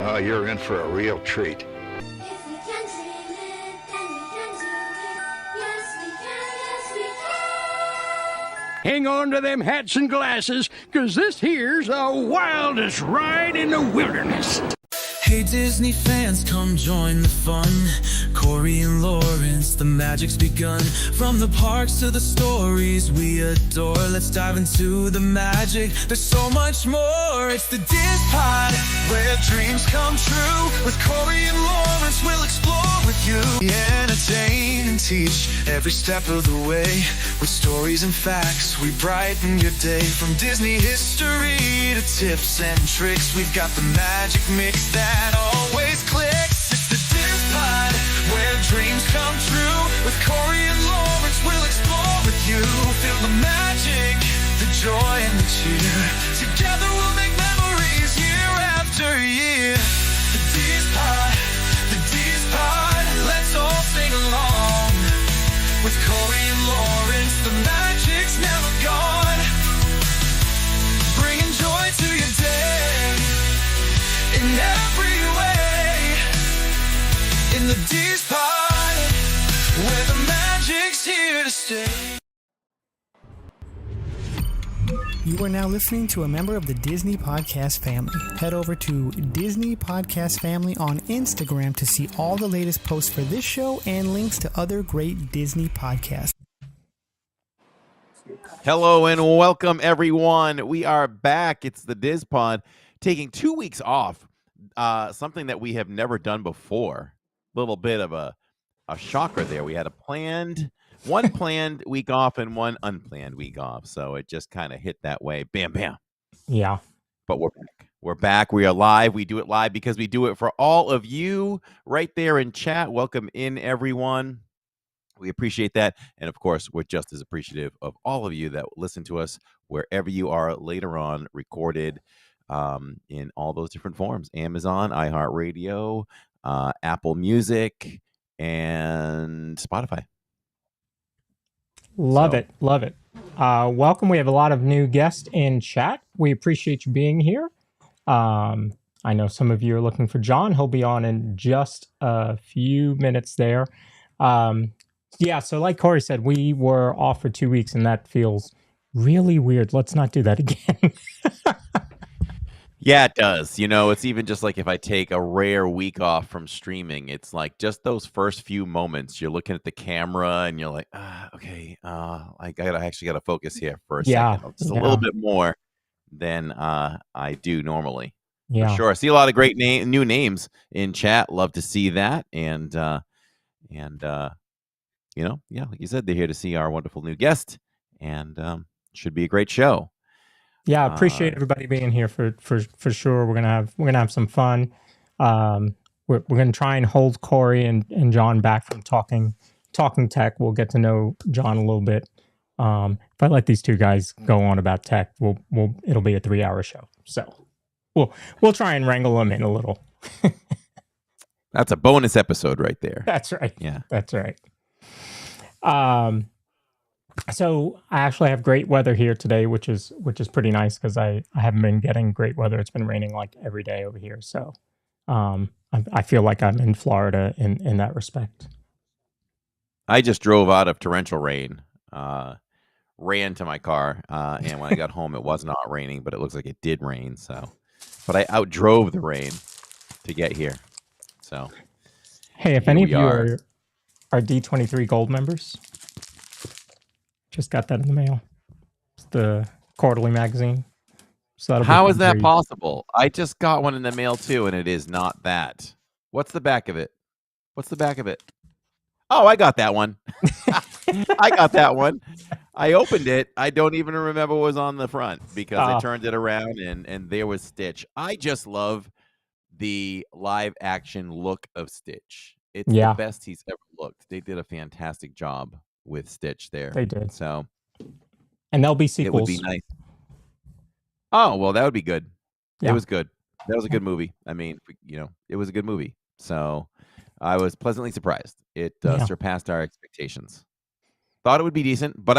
Oh, you're in for a real treat. If we can dream it, then we can do it. Yes, we can, yes, we can. Hang on to them hats and glasses, 'cause this here's the wildest ride in the wilderness. Hey Disney fans, come join the fun. Corey and Lawrence, the magic's begun. From the parks to the stories we adore, let's dive into the magic. There's so much more. It's the DIZPod, where dreams come true. With Corey and Lawrence, we'll explore with you. Entertain and teach every step of the way. With stories and facts, we brighten your day. From Disney history to tips and tricks, we've got the magic mix that always clicks. It's the DIZPod, where dreams come true. With Corey and Lawrence, we'll explore with you. Feel the magic, the joy and the cheer. Together we'll make memories year after year. The DIZPod, the DIZPod, let's all sing along. With Corey and Lawrence, the magic's never gone. Bringing joy to your day in every way. In the DIZPod, where the magic's here to stay. You are now listening to a member of the Disney Podcast family. Head over to Disney Podcast Family on Instagram to see all the latest posts for this show and links to other great Disney podcasts. Hello and welcome, everyone. We are back. It's the DIZPod, taking 2 weeks off, something that we have never done before. A little bit of a shocker there. We had one planned week off and one unplanned week off, so it just kind of hit that way. Bam, bam. Yeah. But we're back. We're back. We are live. We do it live because we do it for all of you right there in chat. Welcome in, everyone. We appreciate that. And of course, we're just as appreciative of all of you that listen to us wherever you are later on, recorded in all those different forms. Amazon, iHeartRadio, Apple Music, and Spotify. Love it. Welcome. We have a lot of new guests in chat. We appreciate you being here. I know some of you are looking for John. He'll be on in just a few minutes there. Yeah, so like Corey said, we were off for 2 weeks, and that feels really weird. Let's not do that again. Yeah, it does. You know, it's even just like if I take a rare week off from streaming, it's like just those first few moments, you're looking at the camera and you're like, okay, I actually got to focus here for a second. Just a little bit more than I do normally. Yeah, for sure. I see a lot of great new names in chat. Love to see that. And you know, yeah, like you said, they're here to see our wonderful new guest, and should be a great show. Yeah, appreciate everybody being here for sure. We're gonna have some fun. We're gonna try and hold Corey and John back from talking tech. We'll get to know John a little bit. If I let these two guys go on about tech, it'll be a 3-hour show. So we'll try and wrangle them in a little. That's a bonus episode right there. That's right. Yeah, that's right. So I actually have great weather here today, which is pretty nice because I haven't been getting great weather. It's been raining like every day over here. So I feel like I'm in Florida in that respect. I just drove out of torrential rain, ran to my car, and when I got home, it was not raining, but it looks like it did rain. So, but I outdrove the rain to get here. So, hey, if any of you are D23 Gold members, just got that in the mail. It's the quarterly magazine. So how is that possible? I just got one in the mail too, and it is not that. What's the back of it? Oh, I got that one. I got that one. I opened it. I don't even remember what was on the front because I turned it around and there was Stitch. I just love the live action look of Stitch. It's the best he's ever looked. They did a fantastic job with Stitch there. They did. So, and there'll be sequels. It would be nice. Oh, well, that would be good. Yeah. It was good. That was a good movie. I mean, you know, it was a good movie. So I was pleasantly surprised. It surpassed our expectations. Thought it would be decent, but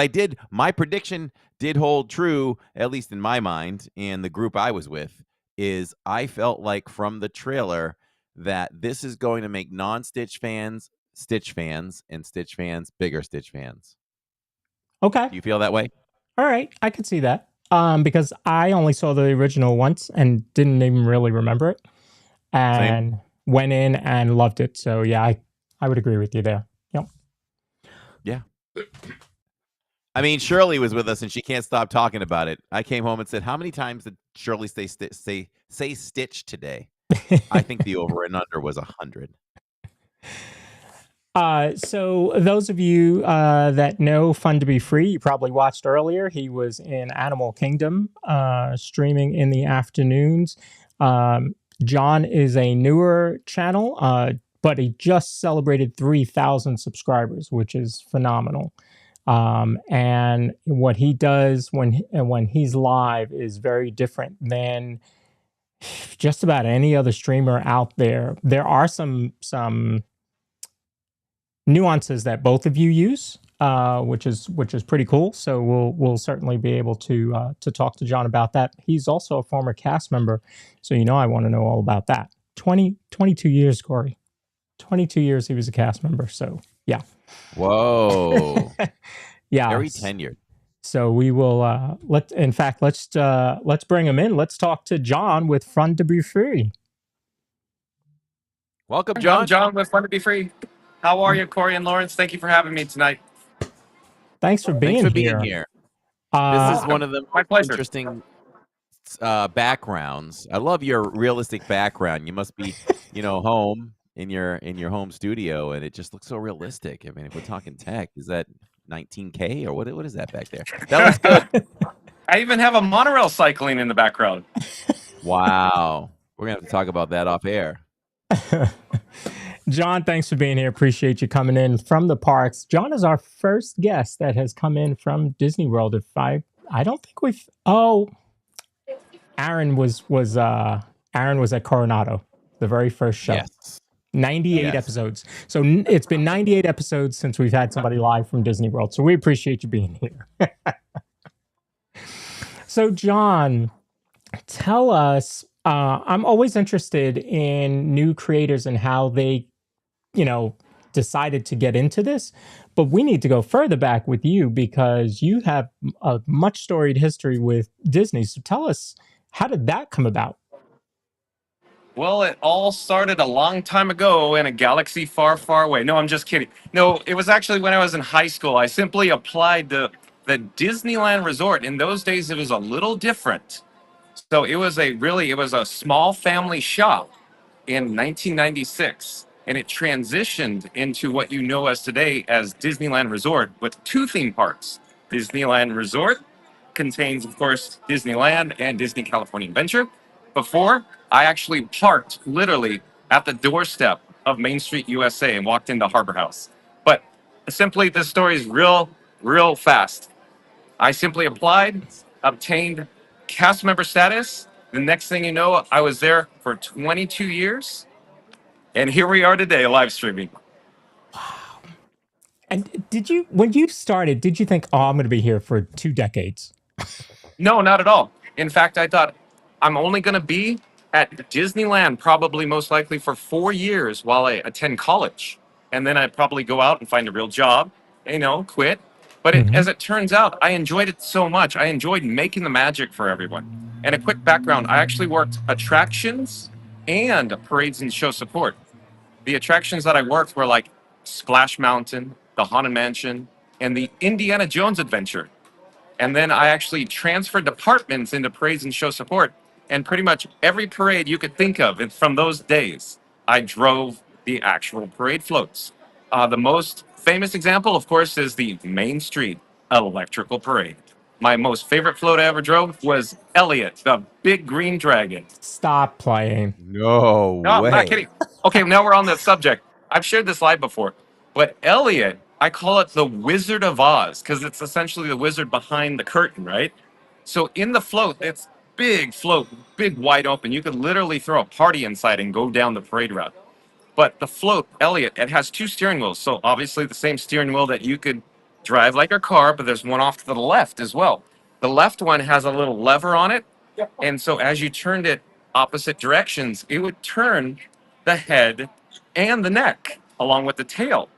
my prediction did hold true, at least in my mind, and the group I was with. is I felt like from the trailer that this is going to make non-Stitch fans Stitch fans and Stitch fans bigger Stitch fans. Okay. Do you feel that way? All right. I could see that. Because I only saw the original once and didn't even really remember it. And went in and loved it. So yeah, I would agree with you there. Yep. Yeah. I mean, Shirley was with us and she can't stop talking about it. I came home and said, "How many times did Shirley say Stitch today?" I think the over and under was 100. So those of you that know Fun to Be Free, you probably watched earlier. He was in Animal Kingdom, streaming in the afternoons. John is a newer channel, but he just celebrated 3,000 subscribers, which is phenomenal. And what he does when he's live is very different than just about any other streamer out there. There are some nuances that both of you use, which is pretty cool. So we'll certainly be able to talk to John about that. He's also a former cast member, so I want to know all about that. 22 years, Corey. 22 years he was a cast member. So yeah. Whoa. Yeah. Very tenured. So we will let's bring him in. Let's talk to John with Fun to Be Free. Welcome, John. I'm John with Fun to Be Free. How are you, Corey and Lawrence? Thank you for having me tonight. Than's for being here. This is one of the My pleasure. interesting backgrounds. I love your realistic background. You must be, home in your home studio, and it just looks so realistic. I mean, if we're talking tech, is that 19K or what is that back there? That looks good. I even have a monorail cycling in the background. Wow. We're gonna have to talk about that off air. John, thanks for being here. Appreciate you coming in from the parks. John is our first guest that has come in from Disney World. I don't think we've. Oh, Aaron was at Coronado, the very first show. Yes. 98 episodes. So it's been 98 episodes since we've had somebody live from Disney World. So we appreciate you being here. So John, tell us. I'm always interested in new creators and how they, decided to get into this. But we need to go further back with you because you have a much storied history with Disney. So tell us, how did that come about? Well, it all started a long time ago in a galaxy far, far away. No, I'm just kidding. No, it was actually when I was in high school. I simply applied to the Disneyland Resort. In those days, it was a little different. So it was a small family shop in 1996, and it transitioned into what you know as today as Disneyland Resort with two theme parks. Disneyland Resort contains, of course, Disneyland and Disney California Adventure. Before, I actually parked literally at the doorstep of Main Street USA and walked into Harbor House. But simply, this story is real fast. I simply applied, obtained cast member status. The next thing you know, I was there for 22 years. And here we are today, live streaming. And when you started, did you think, I'm going to be here for 2 decades? No, not at all. In fact, I thought I'm only going to be at Disneyland probably most likely for 4 years while I attend college. And then I'd probably go out and find a real job, quit. But as it turns out, I enjoyed it so much. I enjoyed making the magic for everyone. And a quick background, I actually worked attractions and parades and show support. The attractions that I worked were like Splash Mountain, the Haunted Mansion, and the Indiana Jones Adventure. And then I actually transferred departments into parades and show support. And pretty much every parade you could think of from those days, I drove the actual parade floats. The most famous example, of course, is the Main Street Electrical Parade. My most favorite float I ever drove was Elliot, the big green dragon. Stop playing. No No, way. I'm not kidding. Okay, now we're on the subject. I've shared this live before, but Elliot, I call it the Wizard of Oz because it's essentially the wizard behind the curtain, right? So in the float, it's big float, big wide open. You could literally throw a party inside and go down the parade route. But the float, Elliot, it has 2 steering wheels. So obviously the same steering wheel that you could drive like a car, but there's one off to the left as well. The left one has a little lever on it. And so as you turned it opposite directions, it would turn the head and the neck along with the tail.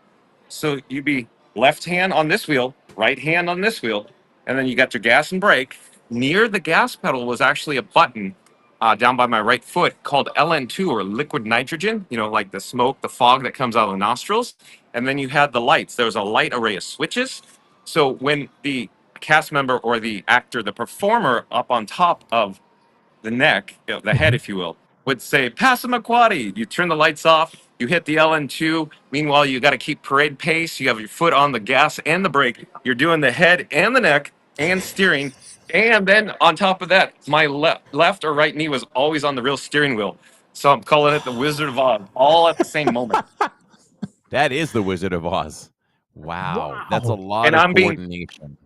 So you'd be left hand on this wheel, right hand on this wheel, and then you got your gas and brake. Near the gas pedal was actually a button down by my right foot called LN2 or liquid nitrogen, like the smoke, the fog that comes out of the nostrils. And then you had the lights. There was a light array of switches. So when the cast member or the actor, the performer up on top of the neck, the head, if you will, would say, Passamaquoddy. You turn the lights off, you hit the LN2. Meanwhile, you got to keep parade pace. You have your foot on the gas and the brake. You're doing the head and the neck and steering. And then on top of that, my left or right knee was always on the real steering wheel. So I'm calling it the Wizard of Oz, all at the same moment. That is the Wizard of Oz. Wow. That's a lot And of I'm being- coordination.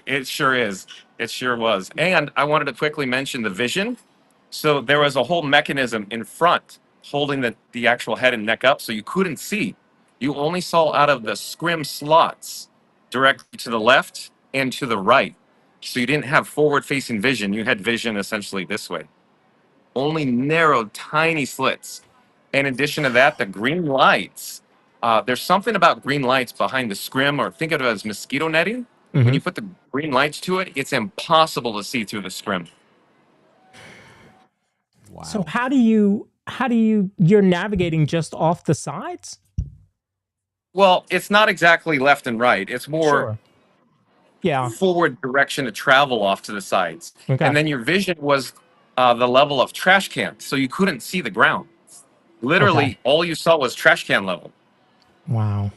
It sure is. It sure was. And I wanted to quickly mention the vision. So there was a whole mechanism in front holding the actual head and neck up so you couldn't see. You only saw out of the scrim slots directly to the left and to the right. So you didn't have forward facing vision. You had vision essentially this way. Only narrow, tiny slits. In addition to that, the green lights. There's something about green lights behind the scrim, or think of it as mosquito netting. When you put the green lights to it, it's impossible to see through the scrim. Wow. So how do you're navigating just off the sides? Well, it's not exactly left and right. It's more Sure. Yeah. forward direction to travel off to the sides. Okay. And then your vision was the level of trash can. So you couldn't see the ground. Literally, Okay. all you saw was trash can level. Wow.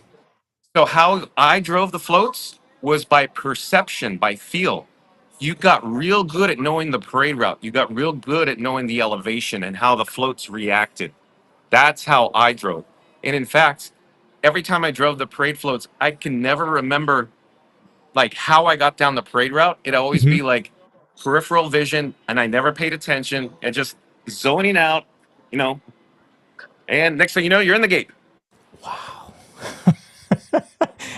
So how I drove the floats was by perception, by feel. You got real good at knowing the parade route. You got real good at knowing the elevation and how the floats reacted. That's how I drove. And in fact, every time I drove the parade floats, I can never remember like how I got down the parade route. It'd always be like peripheral vision, and I never paid attention and just zoning out, and next thing you know, you're in the gate.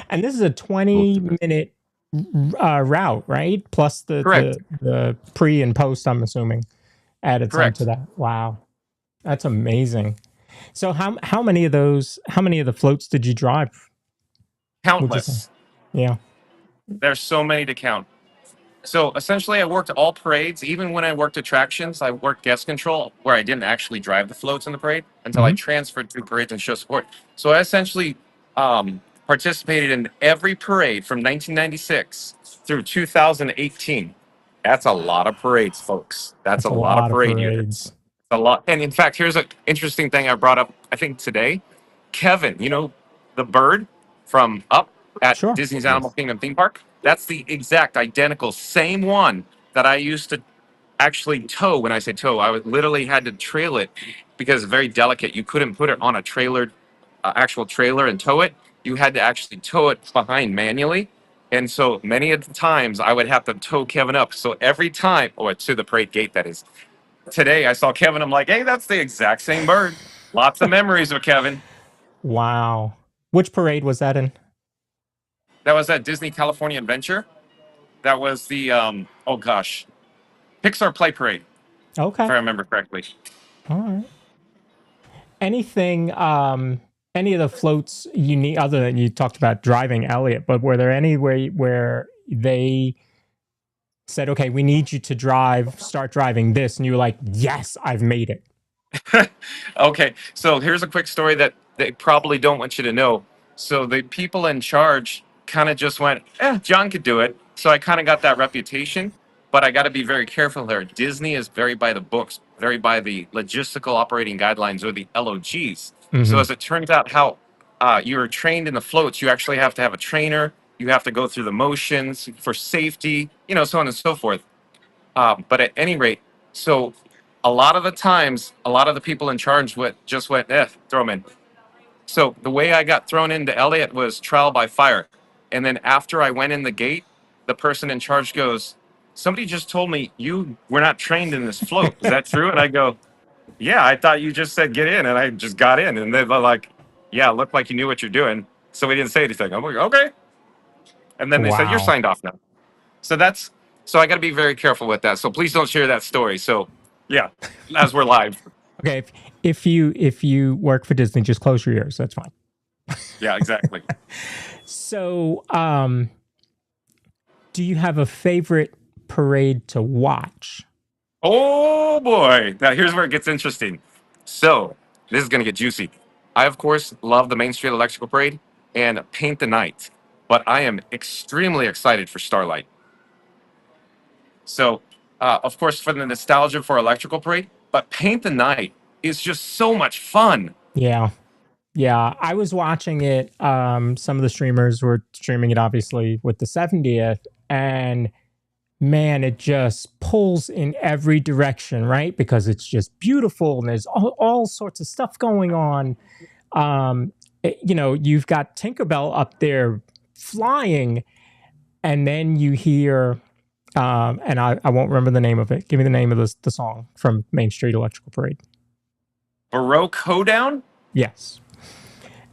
And this is a 20-minute route, right? Plus Correct. the pre and post, I'm assuming, added some Correct. to that. Wow. That's amazing. So how many of the floats did you drive? Countless. Yeah. There's so many to count. So essentially, I worked all parades. Even when I worked attractions, I worked guest control, where I didn't actually drive the floats in the parade until I transferred to parades and show support. So I essentially participated in every parade from 1996 through 2018. That's a lot of parades, folks. That's a lot of parade units. A lot. And in fact, here's an interesting thing I brought up, I think today. Kevin, the bird from Up at Sure. Disney's Animal Kingdom theme park? That's the exact identical same one that I used to actually tow. When I say tow, I literally had to trail it because it's very delicate. You couldn't put it on a trailered, actual trailer and tow it. You had to actually tow it behind manually. And so many of the times I would have to tow Kevin up. So every time, or to the parade gate, that is. Today I saw Kevin. I'm like, hey, that's the exact same bird. Lots of memories with Kevin. Wow. Which parade was that in? That was at Disney California Adventure. That was the Pixar Play Parade, Okay. if I remember correctly. All right. Anything, any of the floats unique, other than you talked about driving Elliot, but were there any where they said, okay, we need you to start driving this, and you were like, yes, I've made it? Okay, so here's a quick story that they probably don't want you to know. So the people in charge kind of just went, John could do it. So I kind of got that reputation, but I got to be very careful here. Disney is very by the books, very by the logistical operating guidelines, or the LOGs. So as it turns out, how you're trained in the floats, you actually have to have a trainer. You have to go through the motions for safety, so on and so forth. But at any rate, so a lot of the times, a lot of the people in charge just went, throw them in. So the way I got thrown into Elliott was trial by fire. And then after I went in the gate, the person in charge goes, somebody just told me you were not trained in this float. Is that true? And I go, yeah, I thought you just said get in. And I just got in. And they're like, yeah, it looked like you knew what you're doing. So we didn't say anything. I'm like, okay. And then they said, you're Wow. signed off now. So I got to be very careful with that. So please don't share that story. So Yeah, as we're live. Okay, if you work for Disney, just close your ears. That's fine. Yeah, exactly. So, do you have a favorite parade to watch? Oh boy. Now here's where it gets interesting. So this is gonna get juicy. I of course love the Main Street Electrical Parade and Paint the Night, but I am extremely excited for Starlight. So of course for the nostalgia for Electrical Parade, but Paint the Night is just so much fun. Yeah. Yeah, I was watching it. Some of the streamers were streaming it, obviously, with the 70th, and man, it just pulls in every direction, right? Because it's just beautiful, and there's all sorts of stuff going on. You've got Tinkerbell up there flying, and then you hear, and I won't remember the name of it. Give me the name of the song from Main Street Electrical Parade. Baroque Hoedown? Yes.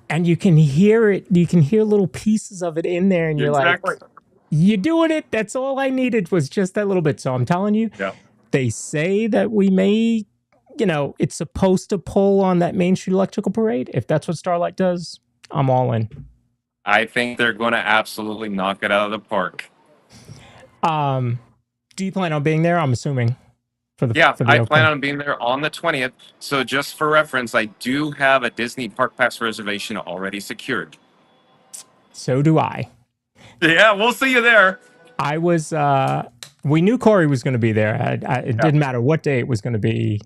And you can hear it. You can hear little pieces of it in there, and you're Exactly. like, "You're doing it." That's all I needed was just that little bit. So I'm telling you, Yeah. they say that we may, it's supposed to pull on that Main Street Electrical Parade. If that's what Starlight does, I'm all in. I think they're gonna absolutely knock it out of the park. Do you plan on being there? I'm assuming. Yeah, for the I opening. plan on being there on the 20th. So just for reference, I do have a Disney Park Pass reservation already secured. So do I. Yeah, we'll see you there. I was. We knew Corey was going to be there. It didn't matter what day it was going to be.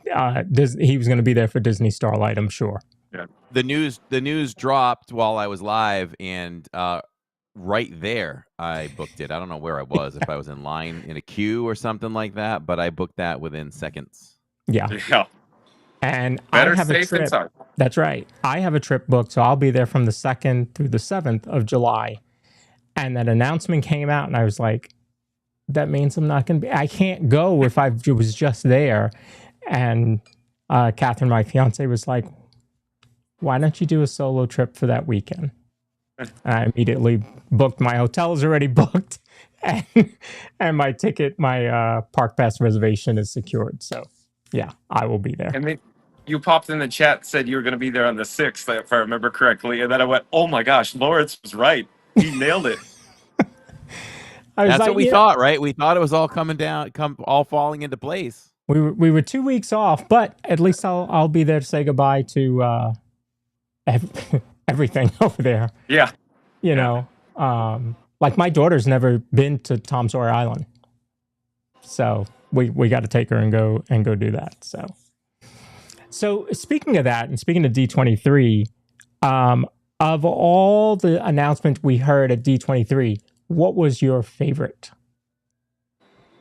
He was going to be there for Disney Starlight, I'm sure. Yeah. The news dropped while I was live, and right there I booked it. I don't know where I was, if I was in line in a queue or something like that, but I booked that within seconds. Yeah. Yeah. And Better I have a safe than trip. sorry. That's right. I have a trip booked, so I'll be there from the 2nd through the 7th of July. And that announcement came out, and I was like, that means I'm not going to be. I can't go if I was just there. And Catherine, my fiance, was like, why don't you do a solo trip for that weekend? And I immediately booked. My hotel is already booked, and my ticket, my park pass reservation is secured. So, yeah, I will be there. And then you popped in the chat, said you were going to be there on the 6th, if I remember correctly. And then I went, oh my gosh, Lawrence was right. He nailed it. That's what we thought, right? We thought it was all all falling into place. We were 2 weeks off, but at least I'll be there to say goodbye to everything over there. Yeah. Like my daughter's never been to Tom Sawyer Island, so we got to take her and go do that. So speaking of that, and speaking of D23, of all the announcements we heard at D23, what was your favorite?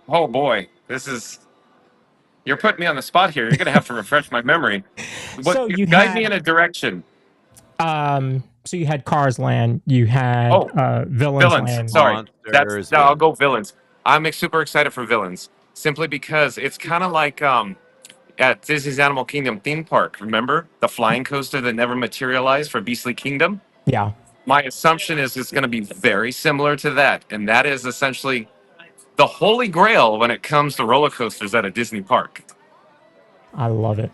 Oh boy, you're putting me on the spot here. You're going to have to refresh my memory. So you guide had- me in a direction. So you had Cars Land, you had Villains Land. Sorry, Monsters, I'll go Villains. I'm super excited for Villains simply because it's kind of like at Disney's Animal Kingdom theme park. Remember the flying coaster that never materialized for Beastly Kingdom? Yeah. My assumption is it's going to be very similar to that, and that is essentially the holy grail when it comes to roller coasters at a Disney park. I love it.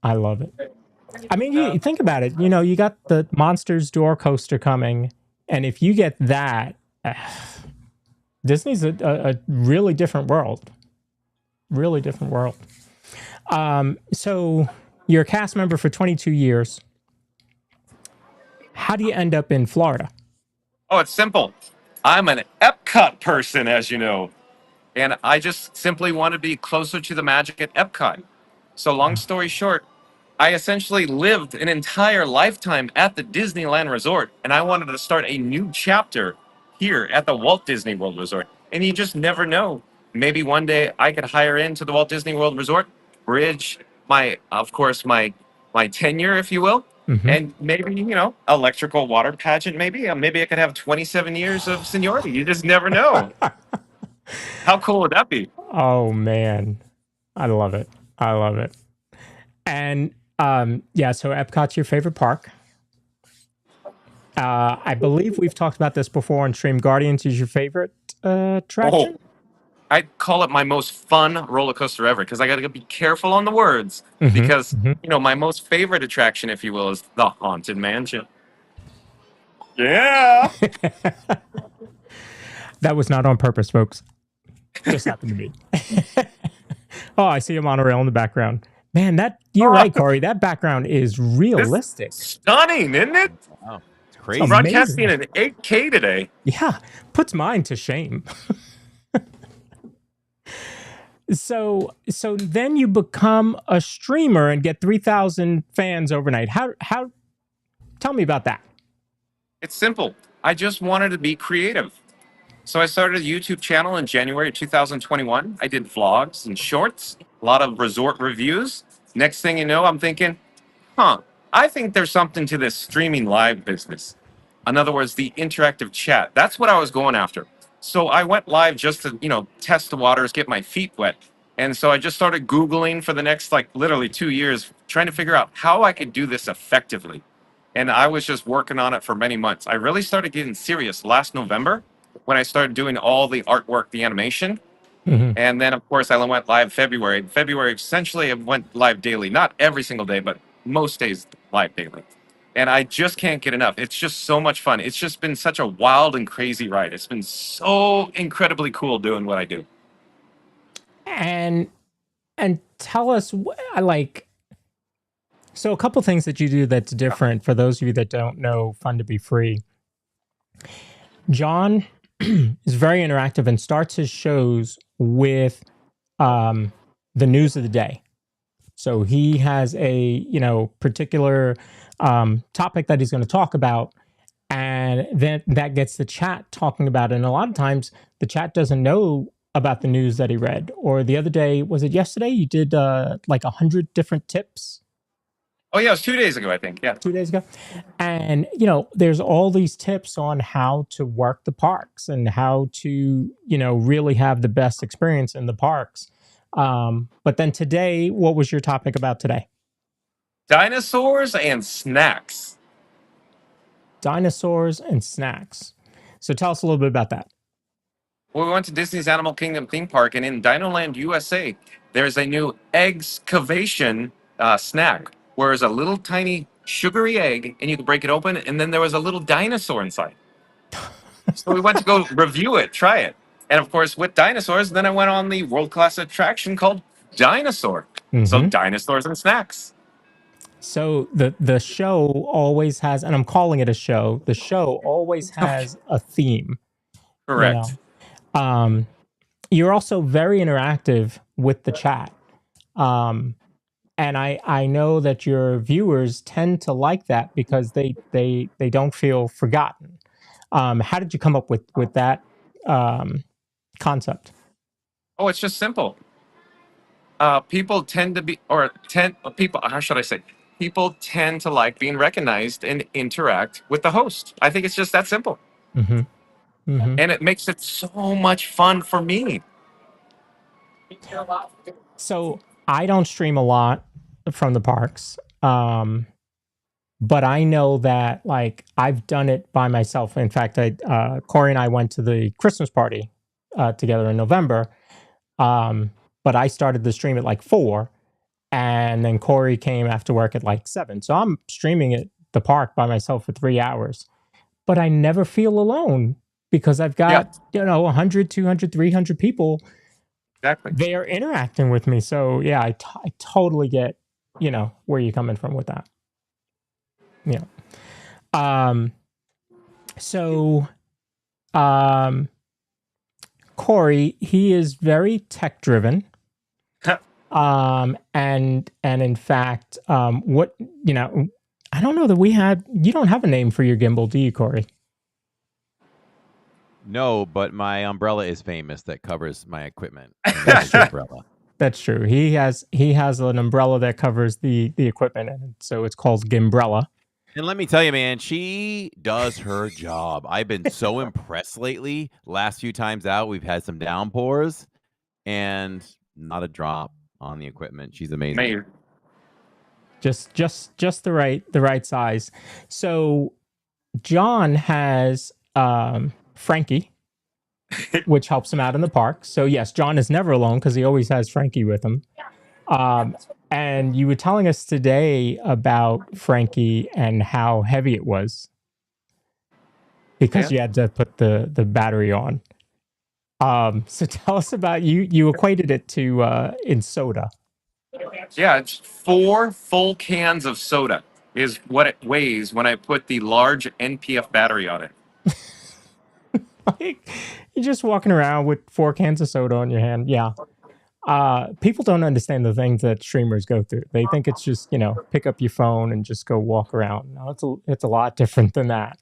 I mean, you think about it. You got the Monsters Door coaster coming, and if you get that, Disney's a really different world. Really different world. So you're a cast member for 22 years. How do you end up in Florida? Oh, it's simple. I'm an Epcot person, as you know, and I just simply want to be closer to the magic at Epcot. So long story short, I essentially lived an entire lifetime at the Disneyland Resort, and I wanted to start a new chapter here at the Walt Disney World Resort. And you just never know. Maybe one day I could hire into the Walt Disney World Resort, bridge my tenure, if you will, and maybe, electrical water pageant, maybe. Maybe I could have 27 years of seniority. You just never know. How cool would that be? Oh, man. I love it. And so Epcot's your favorite park. I believe we've talked about this before on Stream. Guardians is your favorite attraction? I'd call it my most fun roller coaster ever because I got to be careful on the words because my most favorite attraction, if you will, is the Haunted Mansion. Yeah. That was not on purpose, folks. Just happened to be. Oh, I see a monorail in the background. Man, you're right, Corey. That background is realistic. Stunning, isn't it? Wow, it's I'm crazy. broadcasting in 8K today. Yeah, puts mine to shame. So then you become a streamer and get 3,000 fans overnight. How? Tell me about that. It's simple. I just wanted to be creative. So I started a YouTube channel in January 2021. I did vlogs and shorts, a lot of resort reviews. Next thing you know, I'm thinking, I think there's something to this streaming live business. In other words, the interactive chat. That's what I was going after. So I went live just to, test the waters, get my feet wet. And so I just started Googling for the next, literally 2 years, trying to figure out how I could do this effectively. And I was just working on it for many months. I really started getting serious last November when I started doing all the artwork, the animation. And then, of course, I went live February. In February, essentially, I went live daily. Not every single day, but most days live daily. And I just can't get enough. It's just so much fun. It's just been such a wild and crazy ride. It's been so incredibly cool doing what I do. And tell us, so a couple things that you do that's different for those of you that don't know Fun to Be Free. John is very interactive and starts his shows with the news of the day. So he has a particular topic that he's going to talk about, and then that gets the chat talking about it. And a lot of times the chat doesn't know about the news that he read. Or the other day, was it yesterday? You did 100 different tips. Oh yeah, it was 2 days ago, I think. Yeah, 2 days ago. And there's all these tips on how to work the parks and how to really have the best experience in the parks. But then today, what was your topic about today? Dinosaurs and snacks. Dinosaurs and snacks. So tell us a little bit about that. Well, we went to Disney's Animal Kingdom theme park, and in Dinoland USA, there's a new excavation snack, where there's a little tiny sugary egg, and you can break it open, and then there was a little dinosaur inside. So we went to go review it, try it. And of course, with dinosaurs, then I went on the world-class attraction called Dinosaur. So dinosaurs and snacks. So the show always has, and I'm calling it a show, the show always has a theme. Correct. You're also very interactive with the chat. And I know that your viewers tend to like that because they don't feel forgotten. How did you come up with that concept? Oh, it's just simple. People tend to be, people, how should I say? People tend to like being recognized and interact with the host. I think it's just that simple. And it makes it so much fun for me. So I don't stream a lot from the parks. But I know that I've done it by myself. In fact, Corey and I went to the Christmas party together in November. But I started the stream at 4, and then Corey came after work at 7. So I'm streaming at the park by myself for 3 hours. But I never feel alone because I've got 100, 200, 300 people. Exactly. They are interacting with me. So yeah, I totally get where you're coming from with that. Yeah. Corey, he is very tech driven. And in fact, I don't know that you don't have a name for your gimbal, do you, Corey? No, but my umbrella is famous that covers my equipment. That's true. Umbrella. That's true. He has an umbrella that covers the equipment, and so it's called Gimbrella. And let me tell you, man, she does her job. I've been so impressed lately. Last few times out, we've had some downpours, and not a drop on the equipment. She's amazing. Mayor. Just the right size. So John has Frankie, which helps him out in the park. So yes, John is never alone because he always has Frankie with him. And you were telling us today about Frankie and how heavy it was because Yeah. you had to put the battery on. So tell us about you equated it to in soda. Yeah, it's 4 full cans of soda is what it weighs when I put the large NPF battery on it. Like, you're just walking around with 4 cans of soda on your hand. Yeah. People don't understand the things that streamers go through. They think it's just, pick up your phone and just go walk around. No, it's a lot different than that.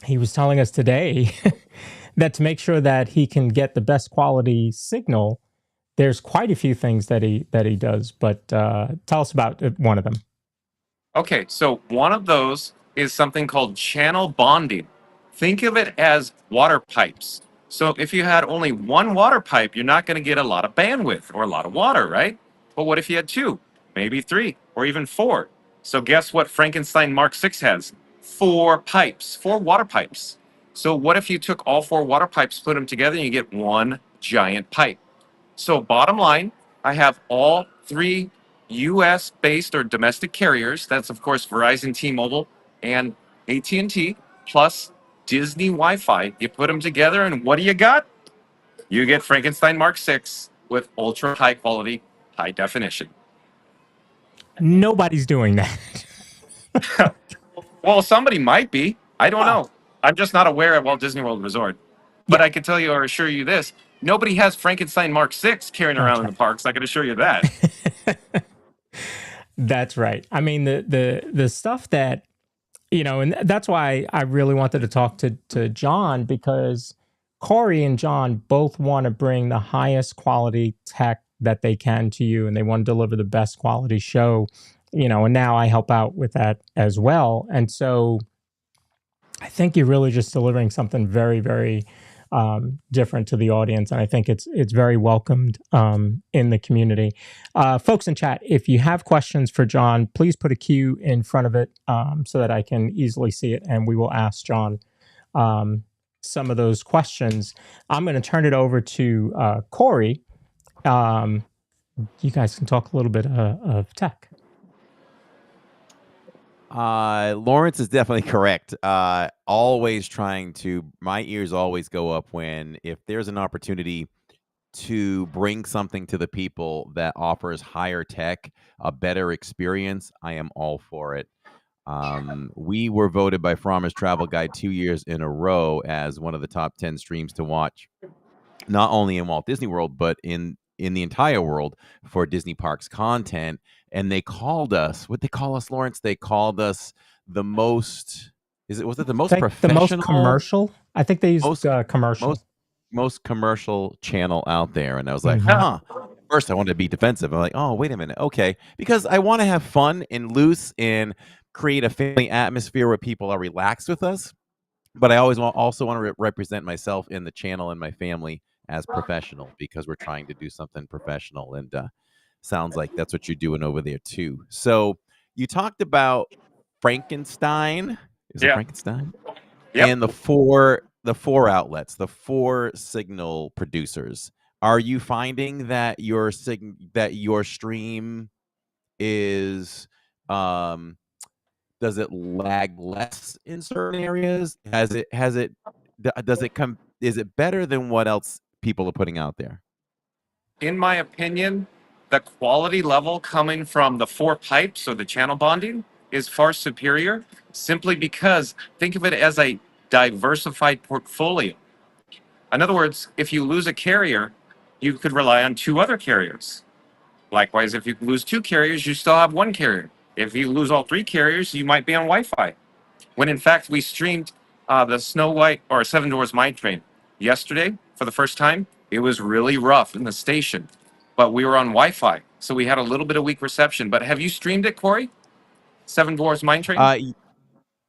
He was telling us today that to make sure that he can get the best quality signal, there's quite a few things that he does. But tell us about one of them. Okay, so one of those is something called channel bonding. Think of it as water pipes. So if you had only one water pipe, you're not going to get a lot of bandwidth or a lot of water, right? But what if you had 2, maybe 3, or even 4? So guess what Frankenstein Mark 6 has? 4 pipes, 4 water pipes. So what if you took all 4 water pipes, put them together, and you get one giant pipe? So bottom line, I have all 3 U.S. based or domestic carriers. That's of course Verizon, T-Mobile, and AT&T, plus Disney Wi-Fi. You put them together, and what do you got? You get Frankenstein Mark 6 with ultra high quality, high definition. Nobody's doing that. Well, somebody might be. I don't know. I'm just not aware at Walt Disney World Resort. But I can tell you or assure you this: nobody has Frankenstein Mark 6 carrying That's around in right. the parks. I can assure you that. That's right. I mean, the stuff that, and that's why I really wanted to talk to John, because Corey and John both want to bring the highest quality tech that they can to you, and they want to deliver the best quality show, and now I help out with that as well. And so I think you're really just delivering something very, very different to the audience, and I think it's very welcomed in the community. Folks in chat, if you have questions for John, please put a Q in front of it so that I can easily see it, and we will ask John some of those questions. I'm going to turn it over to Corey. You guys can talk a little bit of tech. Lawrence is definitely correct. Always trying to, my ears always go up if there's an opportunity to bring something to the people that offers higher tech, a better experience, I am all for it. We were voted by Frommer's Travel Guide 2 years in a row as one of the top 10 streams to watch, not only in Walt Disney World, but in the entire world for Disney Parks content. And they called us, what they call us, Lawrence? They called us the most, was it the most professional? The most commercial? I think they used commercial. Most commercial channel out there. And I was like, huh. First, I wanted to be defensive. I'm like, oh, wait a minute. Okay. Because I want to have fun and loose and create a family atmosphere where people are relaxed with us. But I always also want to represent myself in the channel and my family as professional, because we're trying to do something professional. And sounds like that's what you're doing over there too. So you talked about Frankenstein. Is it Frankenstein? Yep. And the four outlets, the 4 signal producers. Are you finding that your stream is does it lag less in certain areas? Is it better than what else people are putting out there? In my opinion, the quality level coming from the 4 pipes or the channel bonding is far superior, simply because think of it as a diversified portfolio. In other words, if you lose a carrier, you could rely on 2 other carriers. Likewise, if you lose 2 carriers, you still have 1 carrier. If you lose all 3 carriers, you might be on Wi-Fi. When in fact we streamed the Snow White or Seven Dwarfs Mine Train yesterday for the first time, it was really rough in the station, but we were on Wi-Fi, so we had a little bit of weak reception. But have you streamed it, Corey? Seven Dwarfs Mine Train?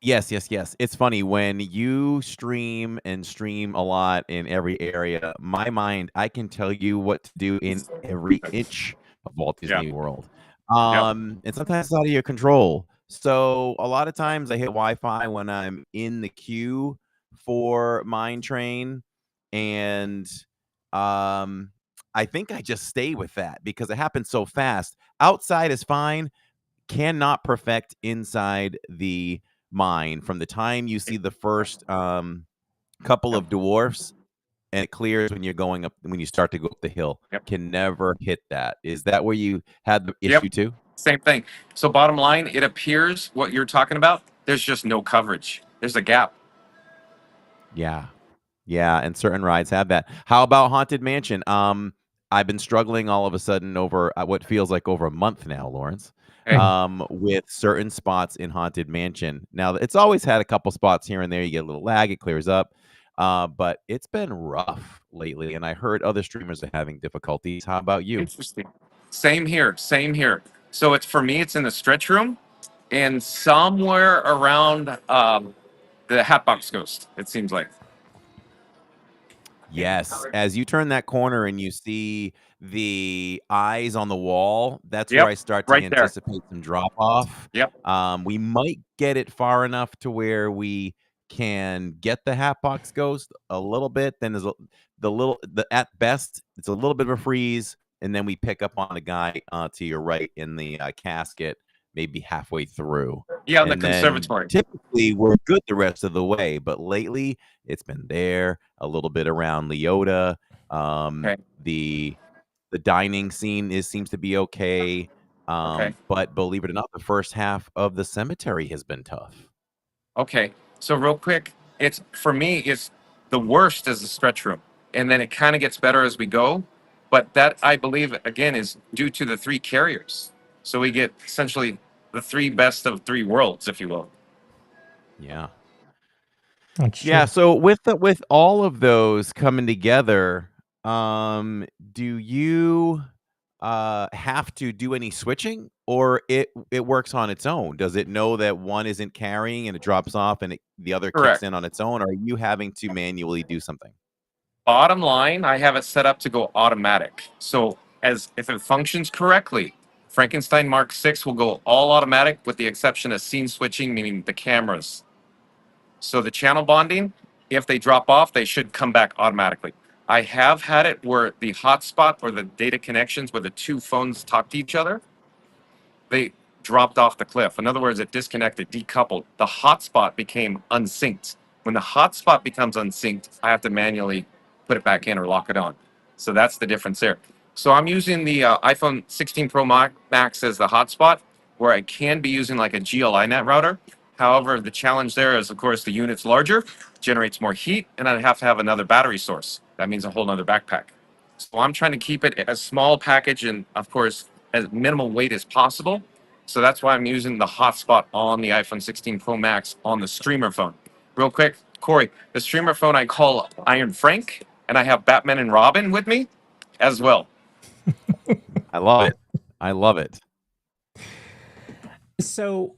Yes. It's funny when you stream a lot in every area. My mind, I can tell you what to do in every inch of Walt Disney World. And sometimes it's out of your control. So a lot of times I hit Wi-Fi when I'm in the queue for Mine Train, and I think I just stay with that because it happens so fast. Outside is fine, cannot perfect inside the mine. From the time you see the first couple of dwarfs and it clears when you're going up, when you start to go up the hill, Yep. can never hit that. Is that where you had the Yep. issue too? Same thing. So bottom line, it appears what you're talking about. There's just no coverage. There's a gap. Yeah. Yeah, and certain rides have that. How about Haunted Mansion? I've been struggling all of a sudden over what feels like over a month now, Lawrence, Okay. with certain spots in Haunted Mansion. Now, it's always had a couple spots here and there. You get a little lag, it clears up, but it's been rough lately, and I heard other streamers are having difficulties. How about you? Interesting. Same here. Same here. So it's for me. It's in the stretch room, and somewhere around the Hatbox Ghost. It seems like. Yes, as you turn that corner and you see the eyes on the wall, that's where Yep, I start to right there. anticipate some drop off. Yep. We might get it far enough to where we can get the Hatbox Ghost a little bit. Then there's at best it's a little bit of a freeze, and then we pick up on the guy to your right in the casket, maybe halfway through. Yeah, the And then conservatory. typically we're good the rest of the way, but lately it's been there a little bit around Leota. Okay. The dining scene seems to be okay. Okay. But believe it or not, the first half of the cemetery has been tough. Okay. So real quick, it's for me. It's the worst is the stretch room, and then it kind of gets better as we go. But that I believe again is due to the three carriers. So we get essentially the three best of three worlds, if you will. Yeah. That's Yeah, true. so with all of those coming together, do you have to do any switching, or it works on its own? Does it know that one isn't carrying and it drops off and the other kicks Correct. in on its own, or are you having to manually do something? Bottom line, I have it set up to go automatic. So as if it functions correctly, Frankenstein Mark 6 will go all automatic with the exception of scene switching, meaning the cameras. So the channel bonding, if they drop off, they should come back automatically. I have had it where the hotspot or the data connections where the two phones talk to each other, they dropped off the cliff. In other words, it disconnected, decoupled. The hotspot became unsynced. When the hotspot becomes unsynced, I have to manually put it back in or lock it on. So that's the difference there. So I'm using the iPhone 16 Pro Max as the hotspot, where I can be using like a GLI net router. However, the challenge there is, of course, the unit's larger, generates more heat, and I have to have another battery source. That means a whole nother backpack. So I'm trying to keep it a small package and, of course, as minimal weight as possible. So that's why I'm using the hotspot on the iPhone 16 Pro Max on the streamer phone. Real quick, Corey, the streamer phone I call Iron Frank, and I have Batman and Robin with me as well. I love it. I love it. So,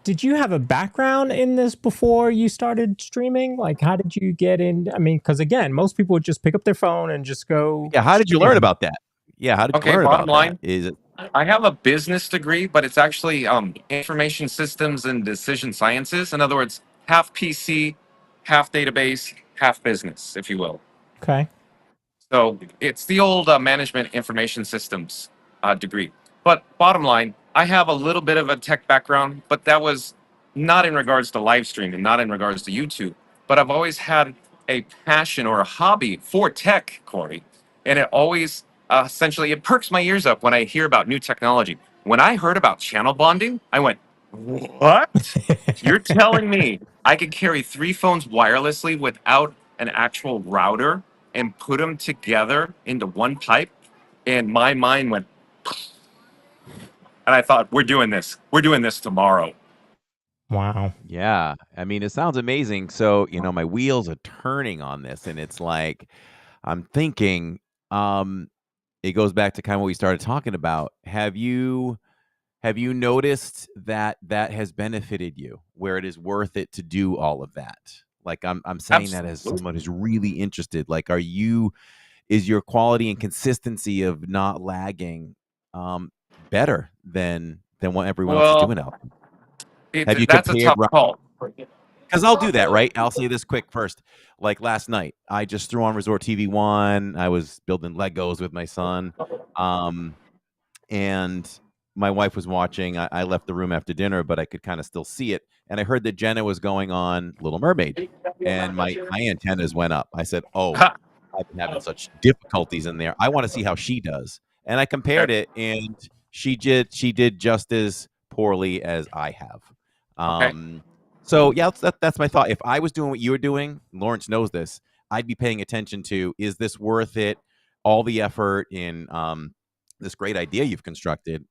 did you have a background in this before you started streaming? Like, how did you get in? I mean, because again, most people would just pick up their phone and just go. Yeah, how did you learn about that? Yeah, how did you Okay, learn bottom about line, that? Is it I have a business degree, but it's actually information systems and decision sciences. In other words, half PC, half database, half business, if you will. Okay. So it's the old management information systems degree. But bottom line, I have a little bit of a tech background, but that was not in regards to live streaming, not in regards to YouTube. But I've always had a passion or a hobby for tech, Corey. And it always essentially it perks my ears up when I hear about new technology. When I heard about channel bonding, I went, "What? You're telling me I could carry three phones wirelessly without an actual router and put them together into one pipe?" And my mind went, and I thought, we're doing this. We're doing this tomorrow. Wow. Yeah, I mean, it sounds amazing. So, my wheels are turning on this, and it's like I'm thinking, it goes back to kind of what we started talking about. Have you noticed that has benefited you, where it is worth it to do all of that? Like I'm saying that as Absolutely. someone who's really interested. Like, is your quality and consistency of not lagging better than what everyone else is Well, doing out there? Have you that's a compared? tough call. because I'll do that, right? I'll say this quick first. Like last night, I just threw on Resort TV 1. I was building Legos with my son. And my wife was watching. I left the room after dinner, but I could kind of still see it. And I heard that Jenna was going on Little Mermaid, and my antennas went up. I said, "Oh, I've been having such difficulties in there. I want to see how she does." And I compared it, and she did just as poorly as I have. So yeah, that's my thought. If I was doing what you were doing, Lawrence knows this, I'd be paying attention to, is this worth it? All the effort in this great idea you've constructed,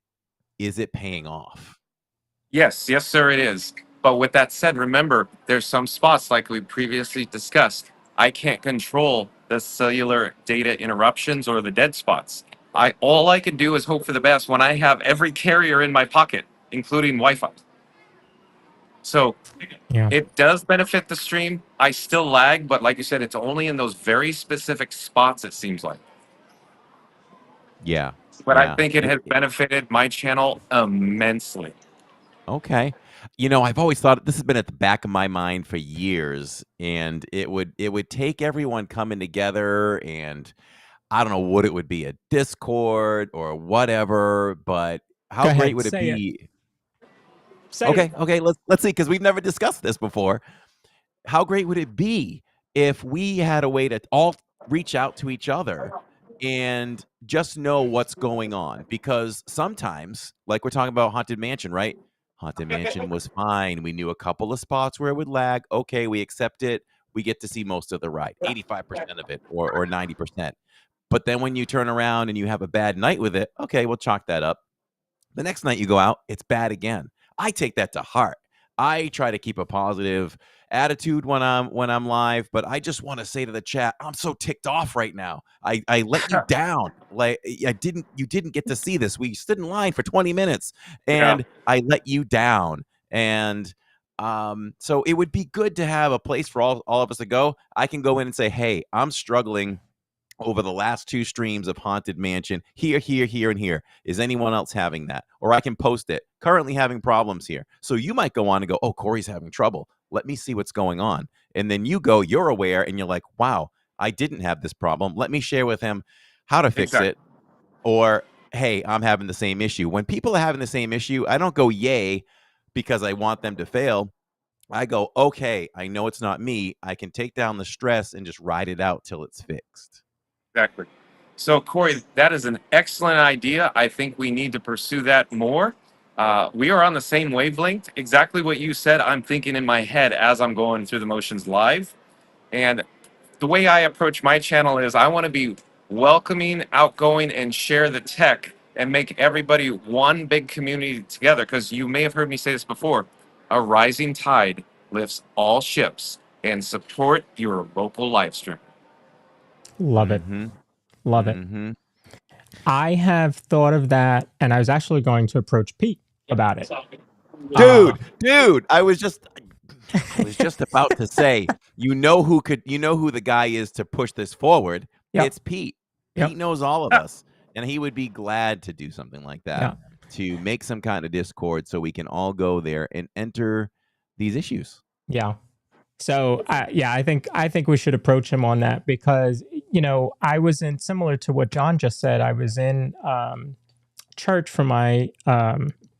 is it paying off? Yes, sir, it is. But with that said, remember, there's some spots like we previously discussed. I can't control the cellular data interruptions or the dead spots. All I can do is hope for the best when I have every carrier in my pocket, including Wi-Fi. So Yeah. it does benefit the stream. I still lag, but like you said, it's only in those very specific spots, it seems like. Yeah. But yeah. I think it has benefited my channel immensely. Okay. I've always thought this has been at the back of my mind for years, and it would take everyone coming together, and I don't know what it would be, a Discord or whatever, but Go how ahead, great would it say it. be? Say Okay, it. okay, let's see, because we've never discussed this before. How great would it be if we had a way to all reach out to each other and just know what's going on? Because sometimes, like we're talking about Haunted Mansion, right? Haunted Mansion was fine. We knew a couple of spots where it would lag. Okay, we accept it. We get to see most of the ride, 85% of it or 90%. But then when you turn around and you have a bad night with it, okay, we'll chalk that up. The next night you go out, it's bad again. I take that to heart. I try to keep a positive attitude when I'm live, but I just want to say to the chat, I'm so ticked off right now. I let you down. Like you didn't get to see this. We stood in line for 20 minutes and I let you down. And so it would be good to have a place for all of us to go. I can go in and say, hey, I'm struggling over the last 2 streams of Haunted Mansion, here, and here. Is anyone else having that? Or I can post it. Currently having problems here. So you might go on and go, oh, Corey's having trouble. Let me see what's going on. And then you're aware, and you're like, wow, I didn't have this problem. Let me share with him how to fix it. Or, hey, I'm having the same issue. When people are having the same issue, I don't go, yay, because I want them to fail. I go, okay, I know it's not me. I can take down the stress and just ride it out till it's fixed. Exactly. So, Corey, that is an excellent idea. I think we need to pursue that more. We are on the same wavelength. Exactly what you said, I'm thinking in my head as I'm going through the motions live. And the way I approach my channel is I want to be welcoming, outgoing, and share the tech and make everybody one big community together. Because you may have heard me say this before, a rising tide lifts all ships, and support your local live stream. Love it. Love it. I have thought of that, and I was actually going to approach Pete about it. Dude, I was just about to say, who the guy is to push this forward. Yep. It's Pete. Yep. Pete knows all of us, and he would be glad to do something like that, to make some kind of Discord so we can all go there and enter these issues. Yeah. So I think we should approach him on that, because I was in, similar to what John just said, I was in church for my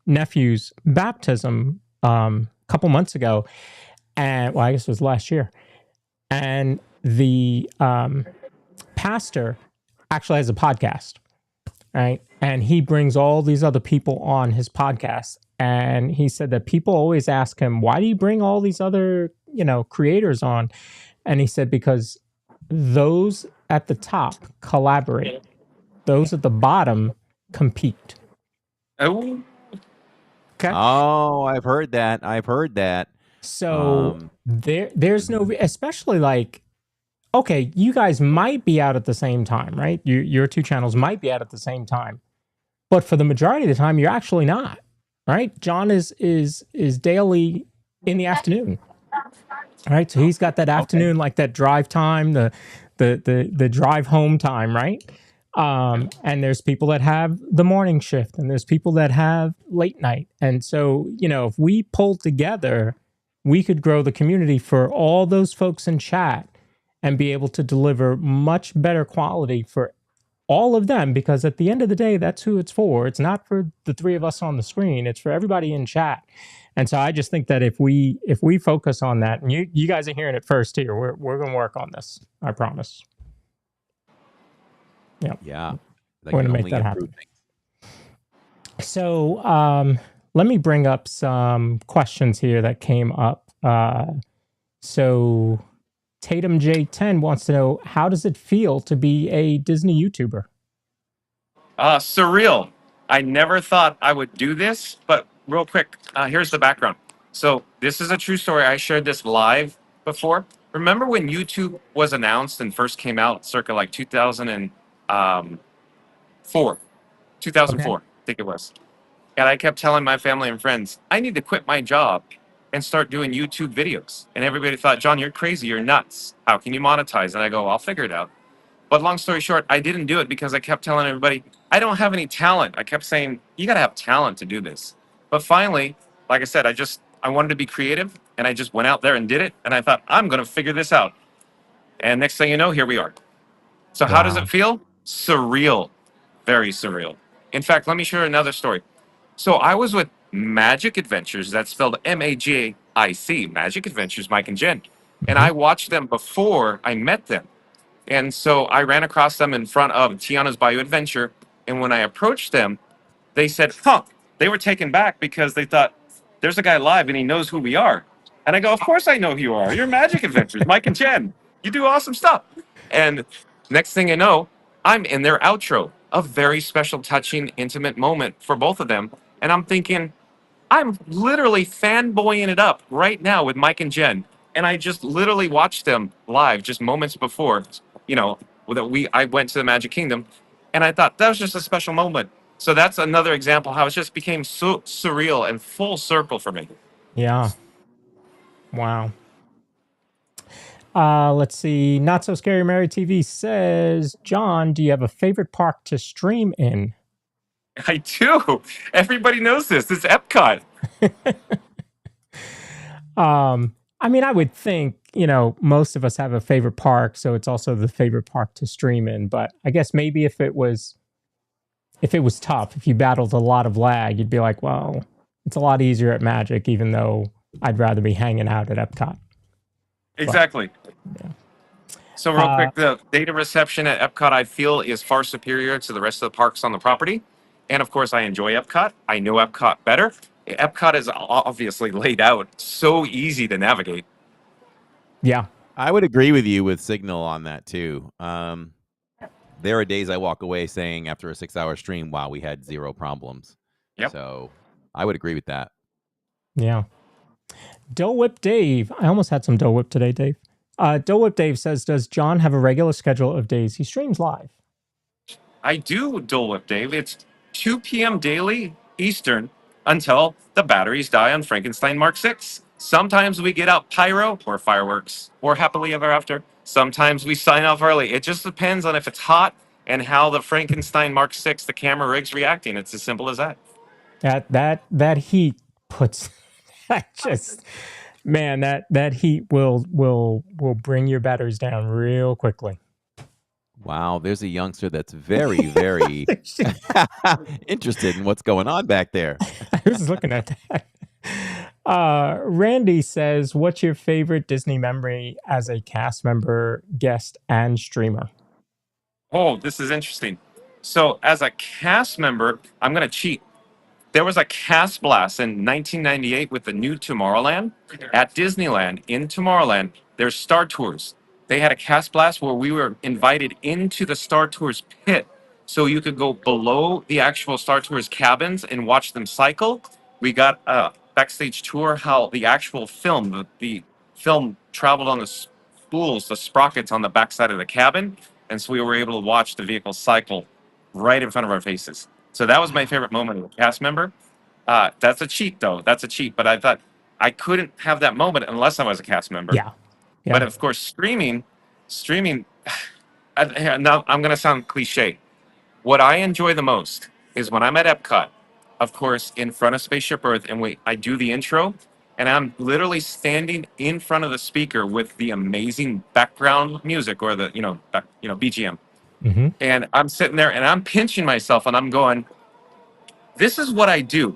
nephew's baptism a couple months ago, and I guess it was last year, and the pastor actually has a podcast, right? And he brings all these other people on his podcast, and he said that people always ask him, why do you bring all these other creators on? And he said, because those at the top collaborate, those at the bottom compete. Oh, okay. Oh, I've heard that. So there's no, especially like, okay, you guys might be out at the same time, right? Your 2 channels might be out at the same time, but for the majority of the time, you're actually not, right? John is daily in the afternoon. All right, so he's got that afternoon, like that drive time, the drive home time, right? And there's people that have the morning shift, and there's people that have late night. And so, if we pull together we could grow the community for all those folks in chat and be able to deliver much better quality for all of them, because at the end of the day, that's who it's for. It's not for the three of us on the screen, it's for everybody in chat. And so I just think that if we focus on that, and you guys are hearing it first here, we're going to work on this. I promise. Yeah. That We're can going to make only that improve happen. things. So let me bring up some questions here that came up. So Tatum J10 wants to know, how does it feel to be a Disney YouTuber? Surreal. I never thought I would do this, but real quick, here's the background. So this is a true story. I shared this live before. Remember when YouTube was announced and first came out, circa like 2004, 2004, I think it was. And I kept telling my family and friends, I need to quit my job and start doing YouTube videos. And everybody thought, John, you're crazy. You're nuts. How can you monetize? And I go, I'll figure it out. But long story short, I didn't do it because I kept telling everybody, I don't have any talent. I kept saying, you got to have talent to do this. But finally, like I said, I wanted to be creative, and I just went out there and did it. And I thought, I'm going to figure this out. And next thing you know, here we are. So how does Wow. it feel? Surreal. Very surreal. In fact, let me share another story. So I was with Magic Adventures, that's spelled MAGIC, Magic Adventures, Mike and Jen. And I watched them before I met them. And so I ran across them in front of Tiana's Bayou Adventure. And when I approached them, they said, they were taken back because they thought, there's a guy live and he knows who we are. And I go, of course I know who you are. You're Magic Adventures, Mike and Jen. You do awesome stuff. And next thing you know, I'm in their outro, a very special, touching, intimate moment for both of them. And I'm thinking, I'm literally fanboying it up right now with Mike and Jen. And I just literally watched them live just moments before, I went to the Magic Kingdom. And I thought that was just a special moment. So that's another example how it just became so surreal and full circle for me. Yeah. Wow. Let's see. Not So Scary Mary TV says, John, do you have a favorite park to stream in? I do. Everybody knows this. It's Epcot. I mean, I would think, most of us have a favorite park, so it's also the favorite park to stream in. But I guess maybe if it was tough, if you battled a lot of lag, you'd be like, well, it's a lot easier at Magic, even though I'd rather be hanging out at Epcot. Exactly. Yeah. So real quick, the data reception at Epcot, I feel, is far superior to the rest of the parks on the property. And of course, I enjoy Epcot. I know Epcot better. Epcot is obviously laid out so easy to navigate. Yeah. I would agree with you with Signal on that too. There are days I walk away saying after a 6-hour stream, wow, we had zero problems. Yep. So I would agree with that. Yeah. Dole Whip Dave. I almost had some Dole Whip today, Dave. Dole Whip Dave says, does John have a regular schedule of days he streams live? I do, Dole Whip Dave. It's 2 p.m. daily Eastern until the batteries die on Frankenstein Mark 6. Sometimes we get out pyro or fireworks or happily ever after. Sometimes we sign off early. It just depends on if it's hot and how the Frankenstein Mark 6, the camera rig's reacting. It's as simple as that. That heat puts man, that heat will bring your batteries down real quickly. Wow, there's a youngster that's very, very interested in what's going on back there. I was looking at that. Randy says, what's your favorite Disney memory as a cast member, guest, and streamer? Oh, this is interesting. So as a cast member, I'm going to cheat. There was a cast blast in 1998 with the new Tomorrowland. At Disneyland, in Tomorrowland, there's Star Tours. They had a cast blast where we were invited into the Star Tours pit. So you could go below the actual Star Tours cabins and watch them cycle. We got a backstage tour how the actual film, the film traveled on the spools, the sprockets on the backside of the cabin. And so we were able to watch the vehicle cycle right in front of our faces. So that was my favorite moment of a cast member. That's a cheat, though. That's a cheat. But I thought I couldn't have that moment unless I was a cast member. Yeah. But of course, streaming. Now I'm going to sound cliche. What I enjoy the most is when I'm at Epcot, of course, in front of Spaceship Earth, and I do the intro. and I'm literally standing in front of the speaker with the amazing background music or the BGM, Mm-hmm. and I'm sitting there and I'm pinching myself and I'm going, "This is what I do.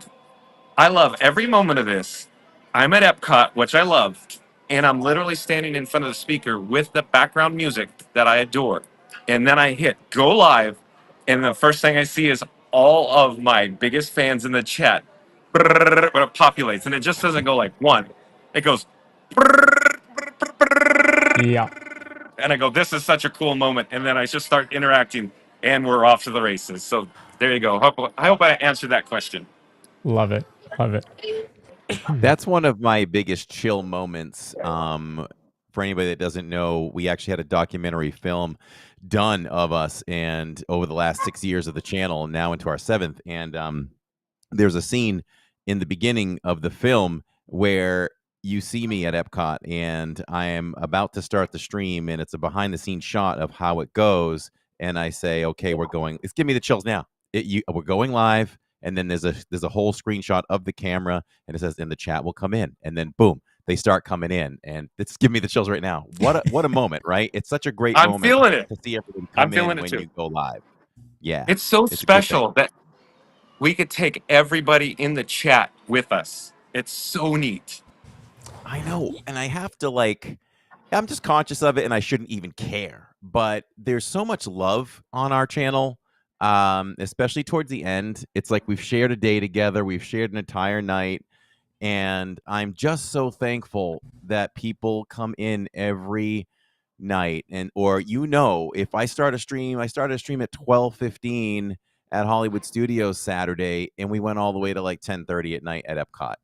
I love every moment of this. I'm at Epcot, which I love, and I'm literally standing in front of the speaker with the background music that I adore. And then I hit go live, and the first thing I see is all of my biggest fans in the chat. But it populates, and it just doesn't go like one. It goes, Yeah, and I go, this is such a cool moment. And then I just start interacting, and we're off to the races. So there you go. I hope I answered that question. love it, love it. That's one of my biggest chill moments. For anybody that doesn't know, we actually had a documentary film done of us, and over the last 6 years of the channel, and now into our 7th. And there's a scene in the beginning of the film where you see me at Epcot, and I am about to start the stream, and it's a behind-the-scenes shot of how it goes. And I say, "Okay, we're going." It's give me the chills now. We're going live. And then there's a whole screenshot of the camera, and it says, "In the chat will come in," and then boom, they start coming in, and it's giving me the chills right now. What a moment, right? It's such a great I'm moment feeling it. to see everything I'm come feeling in it when too. you go live. Yeah, It's so it's a good thing. special that we could take everybody in the chat with us. It's so neat. I know, and I have to I'm just conscious of it, and I shouldn't even care. But there's so much love on our channel, especially towards the end. It's like we've shared a day together, we've shared an entire night, and I'm just so thankful that people come in every night. And or if I start a stream, I started a stream at 12:15 at Hollywood Studios Saturday, and we went all the way to like 10:30 at night at Epcot.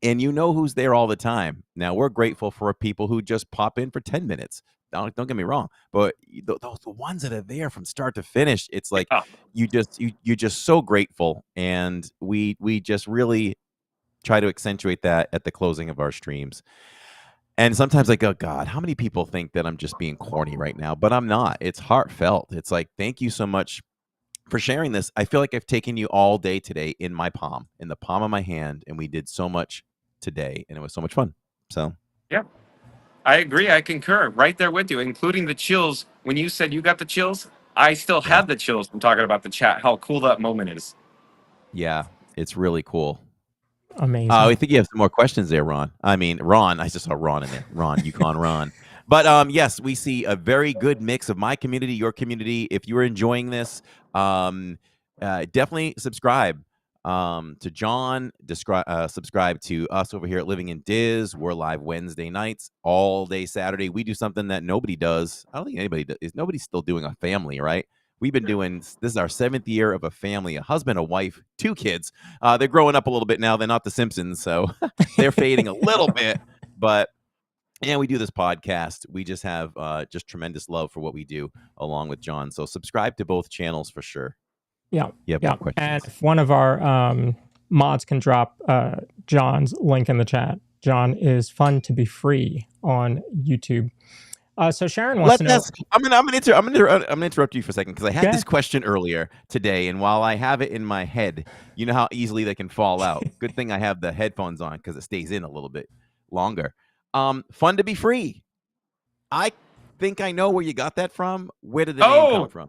And who's there all the time. Now, we're grateful for people who just pop in for 10 minutes. Don't get me wrong, but the ones that are there from start to finish, it's like Yeah. you're just so grateful, and we just really try to accentuate that at the closing of our streams. And sometimes I go, God, how many people think that I'm just being corny right now? But I'm not. It's heartfelt. It's like, thank you so much for sharing this. I feel like I've taken you all day today in the palm of my hand, and we did so much today, and it was so much fun. So Yeah, I agree. I concur. Right there with you, including the chills. When you said you got the chills, I still yeah, have the chills from talking about the chat, how cool that moment is. yeah, it's really cool. Amazing. I think you have some more questions there, Ron. I mean, Ron. I just saw Ron in there. Ron, Yukon Ron. But yes, we see a very good mix of my community, your community. If you're enjoying this, definitely subscribe to John. Subscribe to us over here at Living in Diz. We're live Wednesday nights, all day Saturday. We do something that nobody does. I don't think anybody does. Nobody's still doing a family, right? We've been doing this is our 7th year of a family, a husband, a wife, 2 kids. They're growing up a little bit now. They're not the Simpsons, so they're fading a little bit. But yeah, we do this podcast. We just have just tremendous love for what we do along with John. So subscribe to both channels for sure. Yeah, You have yeah. more questions. And if one of our mods can drop John's link in the chat, John is Fun to Be Free on YouTube. So Sharon wants to know. I'm gonna interrupt you for a second because I had this question earlier today, and while I have it in my head, you know how easily they can fall out. Good thing I have the headphones on because it stays in a little bit longer. Fun to Be Free. I think I know where you got that from. Where did the name come from?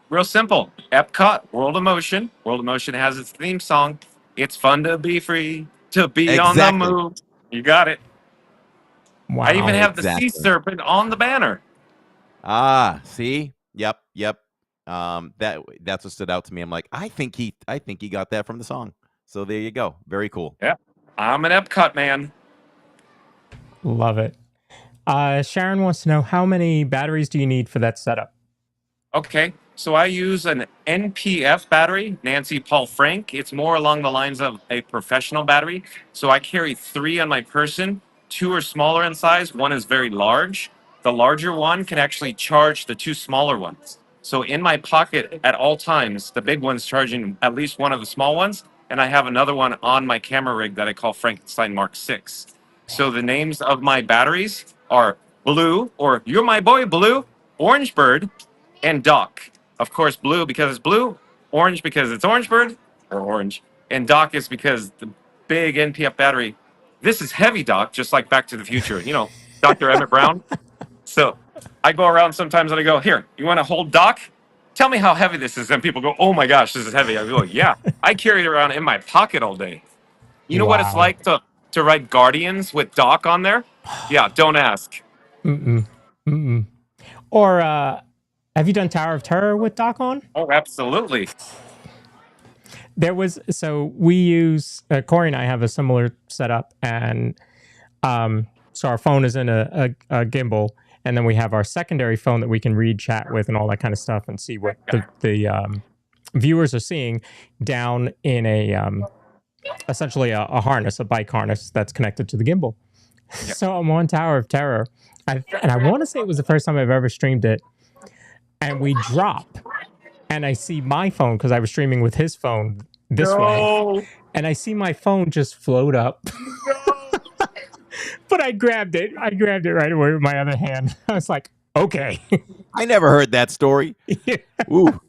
Real simple. Epcot, World of Motion. World of Motion has its theme song. It's fun to be free, to be on the move. You got it. Wow. I even have the sea serpent on the banner. Ah, see? Yep. That's what stood out to me. I'm like, I think he got that from the song. So there you go. Very cool. Yeah. I'm an Epcot man. Love it. Sharon wants to know, how many batteries do you need for that setup? Okay. So I use an NPF battery, Nancy Paul Frank. It's more along the lines of a professional battery. So I carry 3 on my person. 2 are smaller in size. 1 is very large. The larger one can actually charge the 2 smaller ones. So in my pocket at all times, the big one's charging at least one of the small ones. And I have another one on my camera rig that I call Frankenstein Mark 6. So the names of my batteries are Blue, or You're My Boy Blue, Orange Bird, and Doc. Of course, Blue because it's blue, orange because it's Orange Bird, or orange, and Doc is because big NPF battery. This is heavy, Doc, just like Back to the Future, Dr. Emmett Brown. So I go around sometimes and I go, here, you want to hold Doc? Tell me how heavy this is. And people go, oh my gosh, this is heavy. I go, yeah, I carry it around in my pocket all day. You know what it's Wow. like to ride Guardians with Doc on there? Yeah, don't ask. Or have you done Tower of Terror with Doc on? Oh, absolutely. So we use Corey and I have a similar setup, and so our phone is in a gimbal, and then we have our secondary phone that we can read chat with and all that kind of stuff and see what the viewers are seeing down in a essentially a harness, a bike harness that's connected to the gimbal. So I'm on Tower of Terror, and I want to say it was the first time I've ever streamed it, and we drop, and I see my phone, because I was streaming with his phone this way, and I see my phone just float up. But I grabbed it right away with my other hand. I was like, okay. I never heard that story. Yeah. Ooh.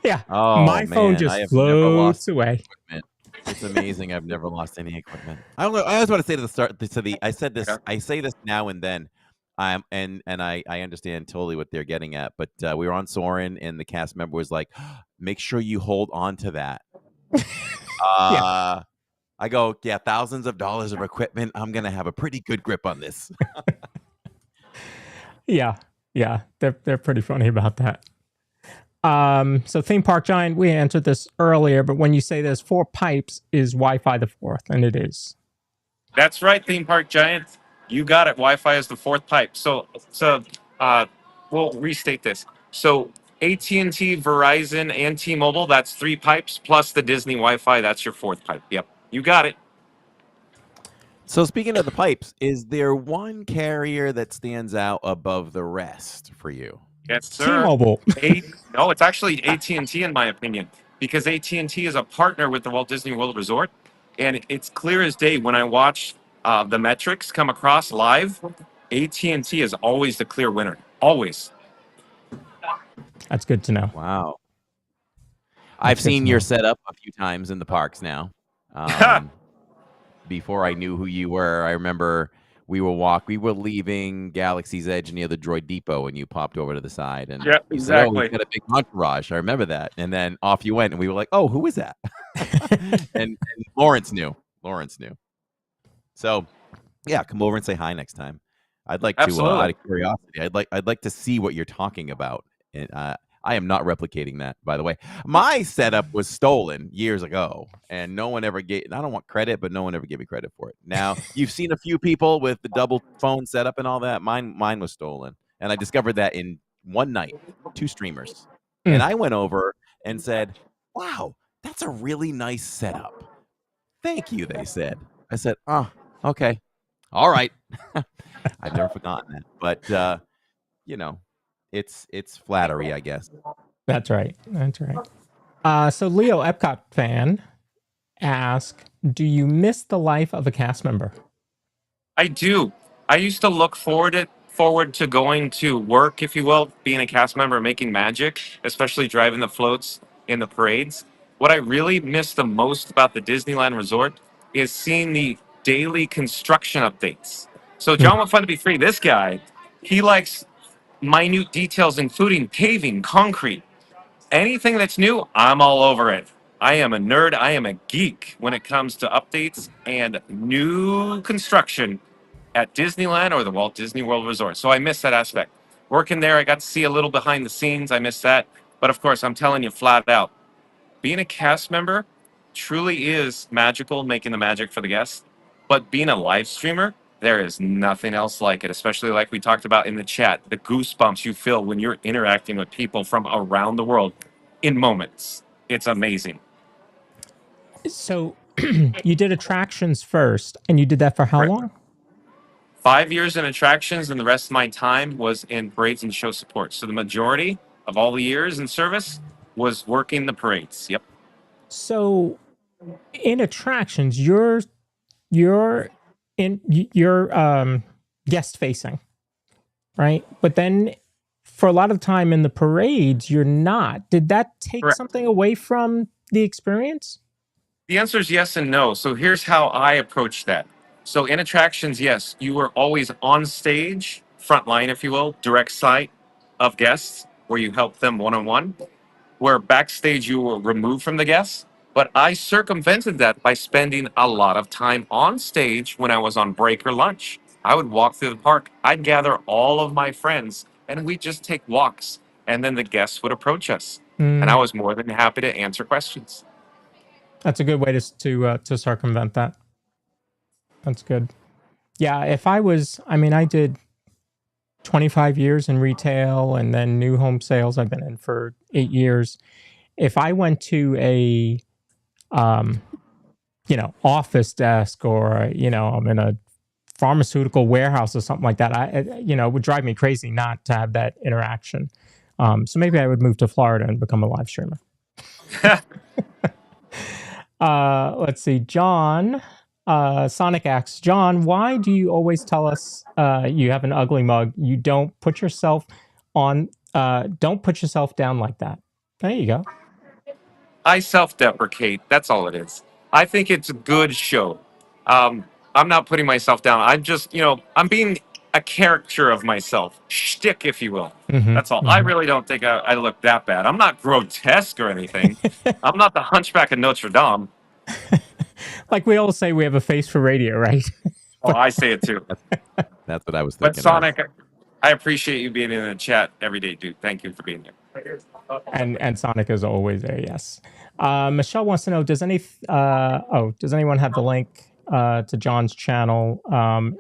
Yeah. Oh, my phone man, I just have never lost floats away. equipment. It's amazing. I've never lost any equipment. I don't know. I always want to say to the start. I said this. I say this now and then. And I understand totally what they're getting at. But we were on Soren, and the cast member was like, "Make sure you hold on to that." Yeah. I go, yeah, thousands of dollars of equipment. I'm gonna have a pretty good grip on this. Yeah. They're pretty funny about that. So Theme Park Giant, we answered this earlier, but when you say there's 4 pipes, is Wi-Fi the 4th? And it is. That's right, Theme Park Giant. You got it. Wi-Fi is the 4th pipe. So we'll restate this. So AT&T, Verizon, and T-Mobile, that's 3 pipes, plus the Disney Wi-Fi, that's your 4th pipe. Yep, you got it. So speaking of the pipes, is there one carrier that stands out above the rest for you? Yes, sir. T-Mobile. No, it's actually AT&T in my opinion, because AT&T is a partner with the Walt Disney World Resort, and it's clear as day when I watch the metrics come across live. AT&T is always the clear winner, always. That's good to know. Wow. I've seen your setup a few times in the parks now. Before I knew who you were, I remember we were leaving Galaxy's Edge near the Droid Depot, and you popped over to the side, and Yeah, you said, "Oh, exactly. we've got a big entourage." I remember that, and then off you went, and we were like, "Oh, who is that?" and Lawrence knew. So, yeah, come over and say hi next time. I'd like to, out of curiosity, I'd like to see what you're talking about. And I am not replicating that, by the way. My setup was stolen years ago, and no one ever gave. I don't want credit, but no one ever gave me credit for it. Now you've seen a few people with the double phone setup and all that. Mine was stolen, and I discovered that in one night, 2 streamers, and I went over and said, "Wow, that's a really nice setup. Thank you," they said. I said, "Oh, okay. All right." I've never forgotten that. But it's flattery, I guess. That's right. So Leo Epcot fan asked, do you miss the life of a cast member? I do. I used to look forward to going to work, if you will, being a cast member, making magic, especially driving the floats in the parades. What I really miss the most about the Disneyland Resort is seeing the daily construction updates. So John Want Fun to Be Free, this guy, he likes minute details, including paving, concrete. Anything that's new, I'm all over it. I am a nerd. I am a geek when it comes to updates and new construction at Disneyland or the Walt Disney World Resort. So I miss that aspect. Working there, I got to see a little behind the scenes. I miss that. But of course, I'm telling you flat out, being a cast member truly is magical, making the magic for the guests. But being a live streamer, there is nothing else like it, especially like we talked about in the chat, the goosebumps you feel when you're interacting with people from around the world in moments. It's amazing. So you did attractions first, and you did that for how long? 5 years in attractions, and the rest of my time was in parades and show support. So the majority of all the years in service was working the parades. Yep. So in attractions, you're guest facing, right? But then for a lot of time in the parades, you're not. Did that take Correct. something away from the experience? The answer is yes and no. So here's how I approach that. So in attractions, yes, you are always on stage, front line, if you will, direct sight of guests, where you help them one on one. Where backstage you were removed from the guests. But I circumvented that by spending a lot of time on stage when I was on break or lunch. I would walk through the park. I'd gather all of my friends and we'd just take walks. And then the guests would approach us. And I was more than happy to answer questions. That's a good way to circumvent that. That's good. Yeah, if I was, I mean, I did 25 years in retail and then new home sales. I've been in for 8 years. If I went to a, office desk or, I'm in a pharmaceutical warehouse or something like that, it would drive me crazy not to have that interaction. So maybe I would move to Florida and become a live streamer. Let's see. John, Sonic asks, John, why do you always tell us you have an ugly mug? You don't put yourself down like that. There you go. I self-deprecate. That's all it is. I think it's a good show. I'm not putting myself down. I'm just, I'm being a character of myself, shtick, if you will. That's all. I really don't think I look that bad. I'm not grotesque or anything. I'm not the Hunchback of Notre Dame. Like we all say, we have a face for radio, right? Oh, I say it too. That's what I was thinking. But Sonic, I appreciate you being in the chat every day, dude. Thank you for being here. And Sonic is always there. Yes. Michelle wants to know: does anyone have the link to John's channel?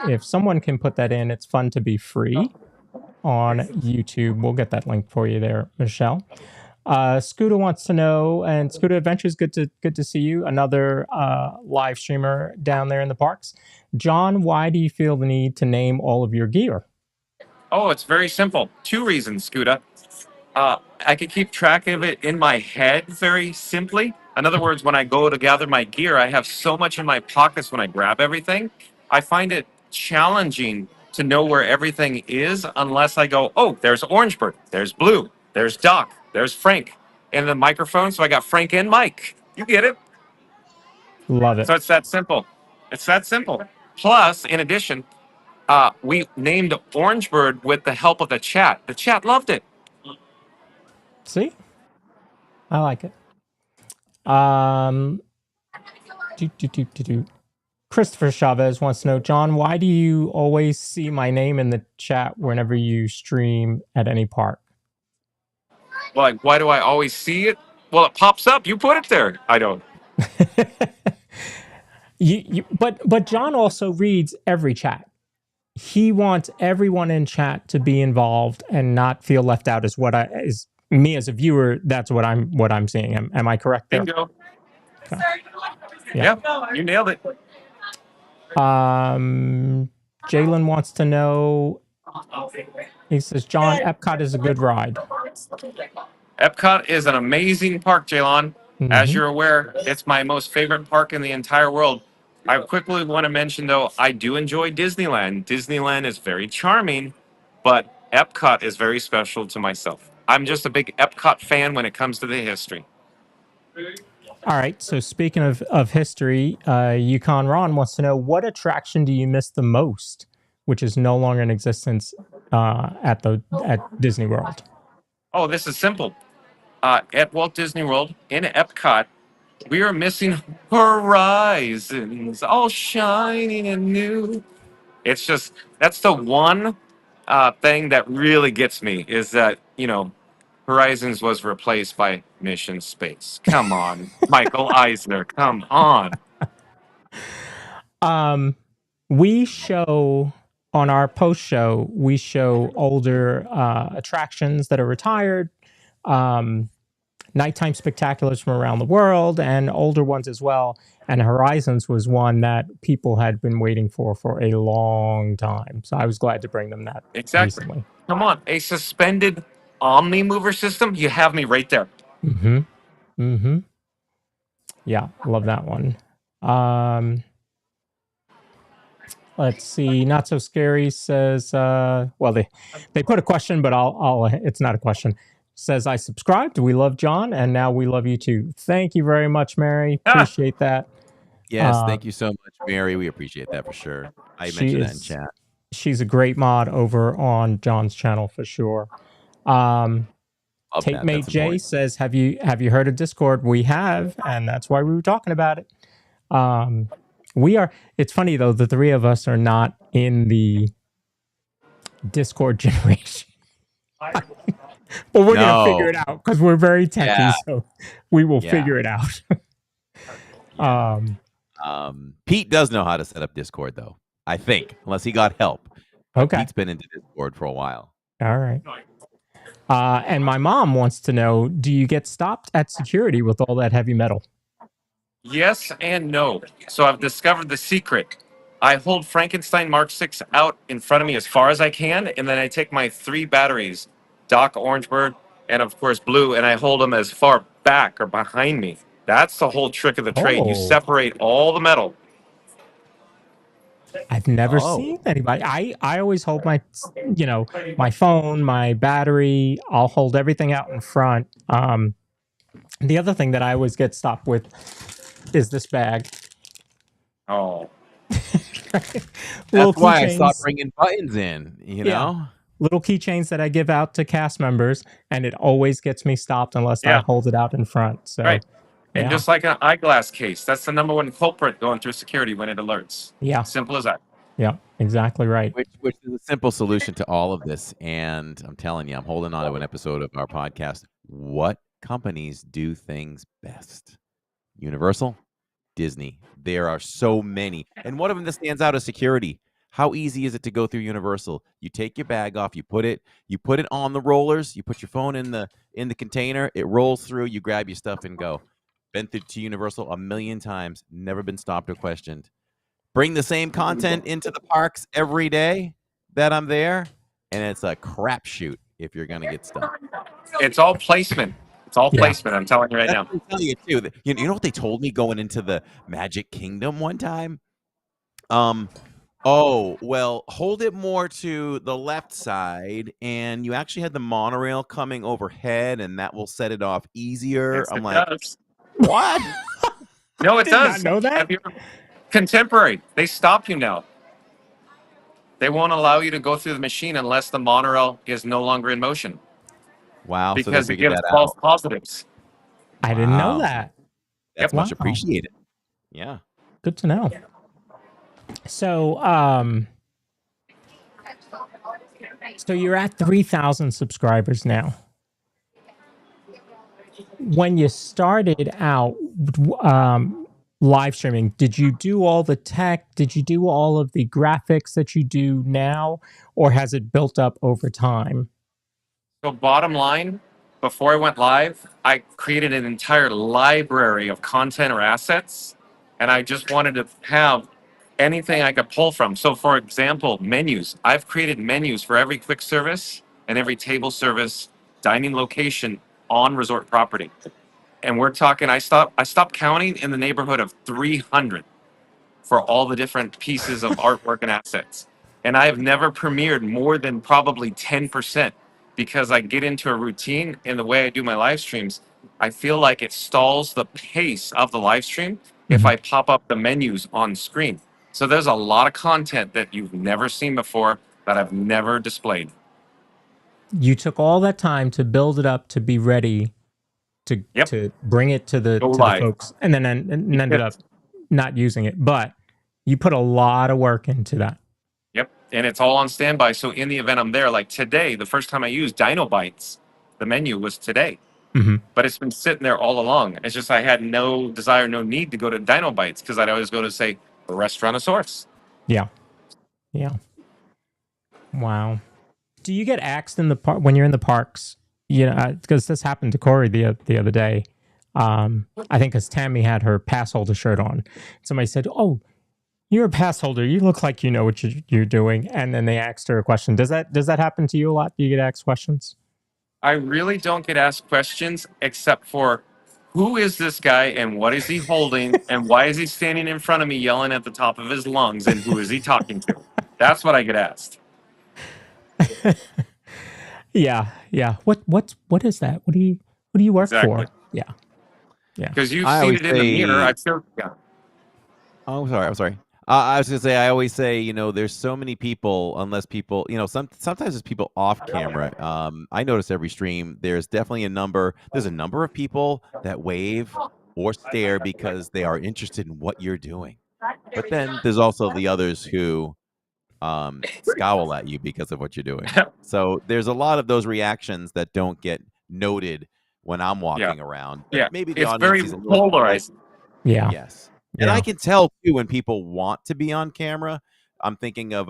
If someone can put that in, it's fun to be free on YouTube. We'll get that link for you there, Michelle. Scooter wants to know, and Scooter Adventures, good to see you. Another live streamer down there in the parks. John, why do you feel the need to name all of your gear? Oh, it's very simple. 2 reasons, Scooter. I can keep track of it in my head very simply. In other words, when I go to gather my gear, I have so much in my pockets when I grab everything. I find it challenging to know where everything is unless I go, oh, there's Orangebird, there's Blue, there's Doc, there's Frank. And the microphone, so I got Frank and Mike. You get it? Love it. So it's that simple. It's that simple. Plus, in addition, we named Orangebird with the help of the chat. The chat loved it. See? I like it. Christopher Chavez wants to know, John, why do you always see my name in the chat whenever you stream at any park? Like, why do I always see it? Well, it pops up. You put it there. I don't. But John also reads every chat. He wants everyone in chat to be involved and not feel left out. Is me as a viewer. That's what I'm seeing. Am I correct there? Bingo. Okay. Yeah, you nailed it. Jalen wants to know. He says, John, Epcot is a good ride. Epcot is an amazing park, Jalon. As you're aware, it's my most favorite park in the entire world. I quickly want to mention, though, I do enjoy Disneyland. Disneyland is very charming, but Epcot is very special to myself. I'm just a big Epcot fan when it comes to the history. All right. So speaking of history, Yukon Ron wants to know, what attraction do you miss the most, which is no longer in existence at Disney World? Oh, this is simple. At Walt Disney World, in Epcot, we are missing Horizons, all shining and new. It's just, that's the one thing that really gets me, is that, Horizons was replaced by Mission Space. Come on, Michael Eisner, come on. We show, on our post show, we show older attractions that are retired, nighttime spectaculars from around the world, and older ones as well. And Horizons was one that people had been waiting for a long time. So I was glad to bring them that Exactly. recently. Come on, a suspended Omni mover system? You have me right there. Yeah, love that one. Let's see. Not So Scary says, well, they put a question, but I'll it's not a question. says, I subscribed. We love John, and now we love you too. Thank you very much, Mary. Ah. Appreciate that. Yes, thank you so much, Mary. We appreciate that for sure. I mentioned that in chat. She's a great mod over on John's channel for sure. Tape Mate J says, have you heard of Discord? We have, and that's why we were talking about it. It's funny though, the three of us are not in the Discord generation. But we're gonna figure it out because we're very techy, so we will figure it out. Pete does know how to set up Discord though, I think, unless he got help. Okay. Pete's been into Discord for a while. All right. And my mom wants to know, do you get stopped at security with all that heavy metal? Yes and no. So I've discovered the secret. I hold Frankenstein Mark 6 out in front of me as far as I can, and then I take my 3 batteries, Doc, Orangebird, and of course Blue, and I hold them as far back or behind me. That's the whole trick of the trade. You separate all the metal. I've never seen anybody. I always hold my, my phone, my battery. I'll hold everything out in front. The other thing that I always get stopped with is this bag. Oh. That's why I stopped bringing buttons in, you know? Little keychains that I give out to cast members, and it always gets me stopped unless I hold it out in front. So, right. And just like an eyeglass case, that's the #1 culprit going through security when it alerts. Yeah. Simple as that. Yeah, exactly right. Which is a simple solution to all of this. And I'm telling you, I'm holding on to an episode of our podcast. What companies do things best? Universal, Disney. There are so many. And one of them that stands out is security. How easy is it to go through Universal? You take your bag off, you put it on the rollers, you put your phone in the container, it rolls through, you grab your stuff and go. Been through to Universal a million times, never been stopped or questioned. Bring the same content into the parks every day that I'm there, and it's a crapshoot if you're gonna get stuck. It's all placement. It's all placement. I'm telling you right now. I'm telling you too. You know what they told me going into the Magic Kingdom one time? Oh, well, hold it more to the left side, and you actually had the monorail coming overhead, and that will set it off easier. Yes, I'm it like, does. what? No, it does. Not know that? Have you- Contemporary. They stop you now. They won't allow you to go through the machine unless the monorail is no longer in motion. Wow. Because so it gives false positives. I didn't know that. That's much appreciated. Yeah. Good to know. So, so you're at 3,000 subscribers now. When you started out live streaming, did you do all the tech? Did you do all of the graphics that you do now, or has it built up over time? So bottom line, before I went live, I created an entire library of content or assets, and I just wanted to have anything I could pull from. So for example, menus. I've created menus for every quick service and every table service dining location on resort property. And we're talking, I stopped counting in the neighborhood of 300 for all the different pieces of artwork and assets. And I have never premiered more than probably 10% because I get into a routine in the way I do my live streams. I feel like it stalls the pace of the live stream if I pop up the menus on screen. So there's a lot of content that you've never seen before that I've never displayed. You took all that time to build it up to be ready to bring it to the folks, and then ended up not using it. But you put a lot of work into that. Yep, and it's all on standby. So in the event I'm there, like today, the first time I used Dino Bites, the menu was today. But it's been sitting there all along. It's just I had no desire, no need to go to Dino Bites because I'd always go to, say, Restaurantosaurus. Yeah. Wow. Do you get axed in the park when you're in the parks? You know, because this happened to Corey the other day. I think because Tammy had her pass holder shirt on. Somebody said, "Oh, you're a pass holder. You look like you know what you're doing." And then they asked her a question. Does that happen to you a lot? Do you get asked questions? I really don't get asked questions except for who is this guy and what is he holding and why is he standing in front of me yelling at the top of his lungs and who is he talking to? That's what I get asked. Yeah, yeah. What is that? What do you work Exactly. for? Yeah, yeah. Because you've I seen always it in the mirror. say, I'm sure. Yeah. oh, sorry, I'm sorry. I was gonna say, I always say, there's so many people, unless people, sometimes there's people off camera. I notice every stream, there's definitely there's a number of people that wave or stare because they are interested in what you're doing. But then there's also the others who scowl at you because of what you're doing. So there's a lot of those reactions that don't get noted when I'm Yeah. walking around, but Yeah. maybe the It's audience very sees it. polarizing. Yeah, Yes. And I yeah. can tell too when people want to be on camera. I'm thinking of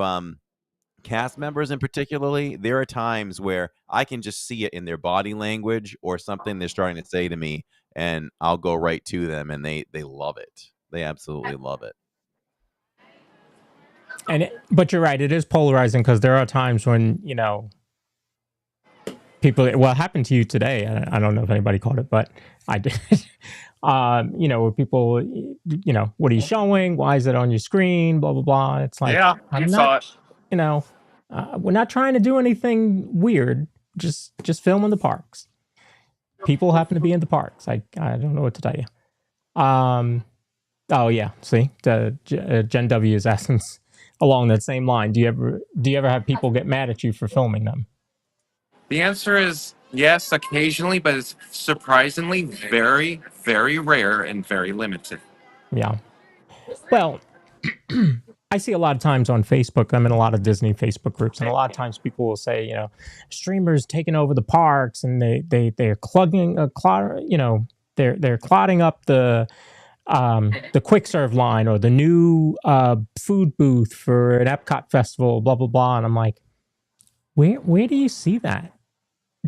cast members in particularly. There are times where I can just see it in their body language or something they're starting to say to me, and I'll go right to them, and they love it. They absolutely love it. But you're right. It is polarizing because there are times when people. Well, it happened to you today. I don't know if anybody caught it, but I did. Where people, what are you showing? Why is it on your screen? Blah blah blah. It's like Yeah, I'm you not. saw it. We're not trying to do anything weird. Just film in the parks. People happen to be in the parks. I don't know what to tell you. Oh yeah. See, Gen W is asking along that same line. Do you ever have people get mad at you for filming them? The answer is yes, occasionally, but it's surprisingly very, very rare and very limited. Yeah. Well, I see a lot of times on Facebook. I'm in a lot of Disney Facebook groups, and a lot of times people will say, streamers taking over the parks, and they're clugging, they're clogging up the quick serve line or the new food booth for an Epcot festival, blah blah blah. And I'm like, where do you see that?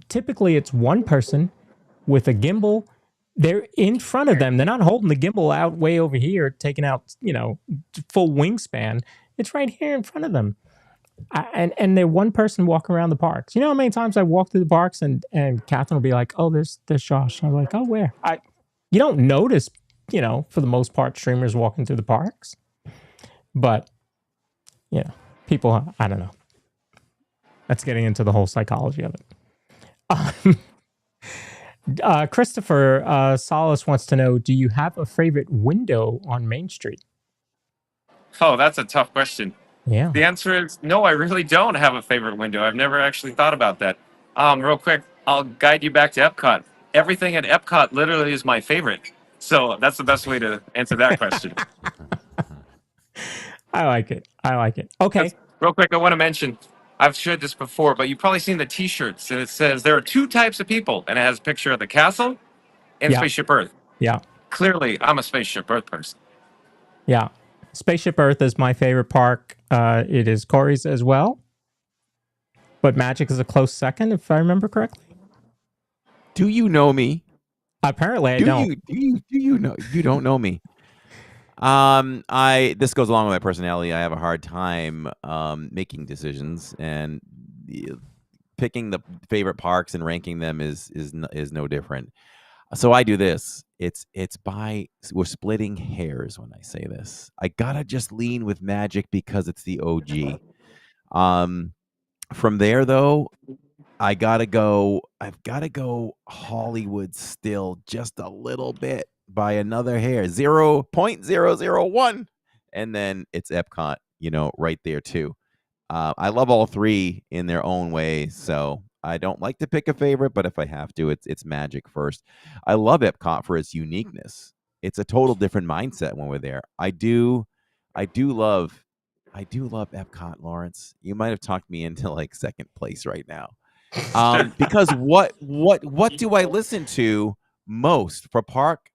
Typically, it's one person with a gimbal. They're in front of them. They're not holding the gimbal out way over here, taking out, full wingspan. It's right here in front of them. And they're one person walking around the parks. You know how many times I walk through the parks and Catherine will be like, "Oh, there's Josh." I'm like, "Oh, where?" You don't notice, for the most part, streamers walking through the parks. But, people, I don't know. That's getting into the whole psychology of it. Christopher Solis wants to know, do you have a favorite window on Main Street? Oh, that's a tough question. Yeah. The answer is no, I really don't have a favorite window. I've never actually thought about that. Real quick, I'll guide you back to Epcot. Everything at Epcot literally is my favorite. So that's the best way to answer that question. I like it. Okay. Real quick, I want to mention, I've shared this before, but you've probably seen the T-shirts, and it says there are two types of people, and it has a picture of the castle and Yeah. Spaceship Earth. Yeah. Clearly, I'm a Spaceship Earth person. Yeah. Spaceship Earth is my favorite park. It is Corey's as well. But Magic is a close second, if I remember correctly. Do you know me? Apparently, I don't. Do you know? You don't know me. This goes along with my personality. I have a hard time making decisions, and picking the favorite parks and ranking them is no different. So I do this. We're splitting hairs when I say this. I gotta just lean with Magic because it's the OG. From there though, I've got to go Hollywood still just a little bit by another hair, 0.001. And then it's Epcot, right there too. I love all three in their own way. So I don't like to pick a favorite, but if I have to, it's Magic first. I love Epcot for its uniqueness. It's a total different mindset when we're there. I do love Epcot, Lawrence. You might have talked me into like second place right now. Because what do I listen to most for park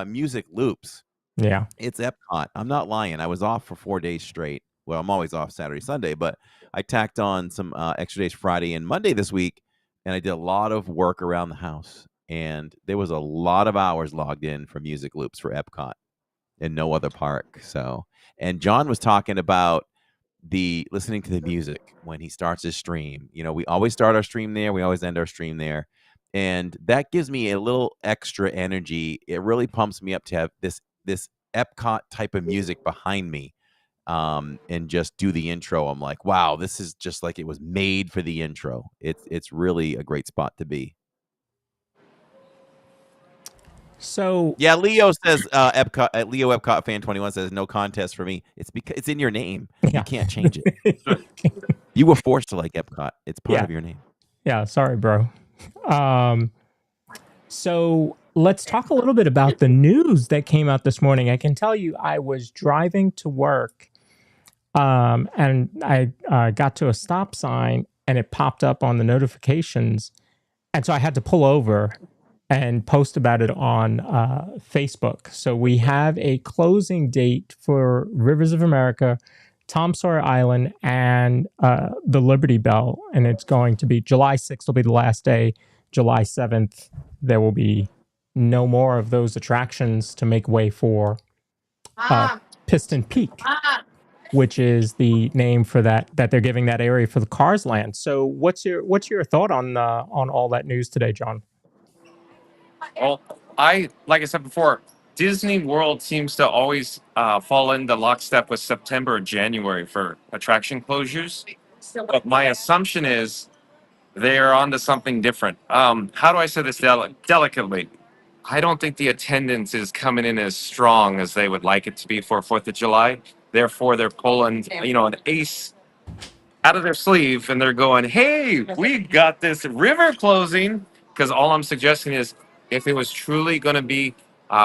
music loops? Yeah. It's Epcot. I'm not lying. I was off for 4 days straight. Well, I'm always off Saturday, Sunday, but I tacked on some extra days Friday and Monday this week, and I did a lot of work around the house. And there was a lot of hours logged in for music loops for Epcot and no other park. So, and John was talking about listening to the music when he starts his stream. We always start our stream there. We always end our stream there. And that gives me a little extra energy. It really pumps me up to have this Epcot type of music behind me. and just do the intro. I'm like, wow, this is just like it was made for the intro. It's really a great spot to be. So yeah, Leo says Epcot. Leo Epcot fan 21 says no contest for me. It's because it's in your name. Yeah. You can't change it. You were forced to like Epcot. It's part of your name. Yeah, sorry, bro. So let's talk a little bit about the news that came out this morning. I can tell you, I was driving to work, and I got to a stop sign, and it popped up on the notifications, and so I had to pull over and post about it on Facebook. So we have a closing date for Rivers of America, Tom Sawyer Island, and the Liberty Bell, and it's going to be July 6th will be the last day. July 7th, there will be no more of those attractions to make way for Piston Peak, which is the name for that they're giving that area for the Cars Land. So what's your thought on all that news today, John? Well, like I said before, Disney World seems to always fall into lockstep with September or January for attraction closures. But my assumption is they're onto something different. How do I say this delicately? I don't think the attendance is coming in as strong as they would like it to be for 4th of July. Therefore, they're pulling, an ace out of their sleeve and they're going, hey, we got this river closing. Because all I'm suggesting is if it was truly going to be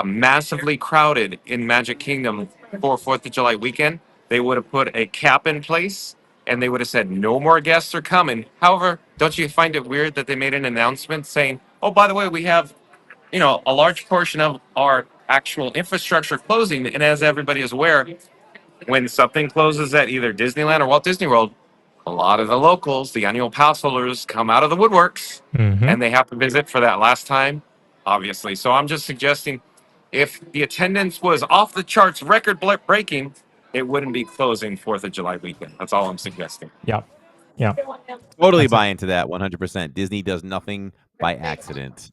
massively crowded in Magic Kingdom for 4th of July weekend, they would have put a cap in place and they would have said no more guests are coming. However, don't you find it weird that they made an announcement saying, oh, by the way, we have, a large portion of our actual infrastructure closing. And as everybody is aware, when something closes at either Disneyland or Walt Disney World, a lot of the locals, the annual pass holders, come out of the woodworks and they have to visit for that last time, obviously. So I'm just suggesting if the attendance was off the charts, record breaking, it wouldn't be closing 4th of July weekend. That's all I'm suggesting. Yep. Totally buy into that 100%. Disney does nothing by accident.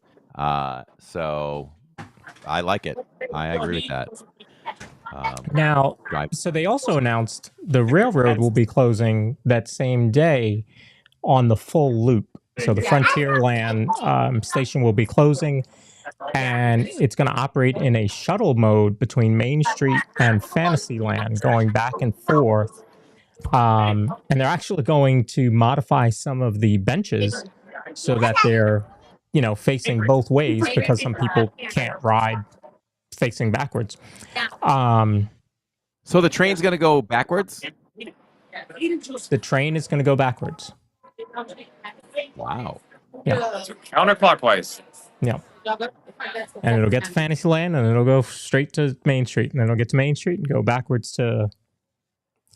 So I like it. I agree with that. Now, so they also announced the railroad will be closing that same day on the full loop. So the Frontierland station will be closing, and it's going to operate in a shuttle mode between Main Street and Fantasyland, going back and forth. And they're actually going to modify some of the benches so that they're, facing both ways because some people can't ride facing backwards. So the train's going to go backwards? The train is going to go backwards. Wow. Yeah. So counterclockwise. Yeah. And it'll get to Fantasyland, and it'll go straight to Main Street, and then it'll get to Main Street and go backwards to...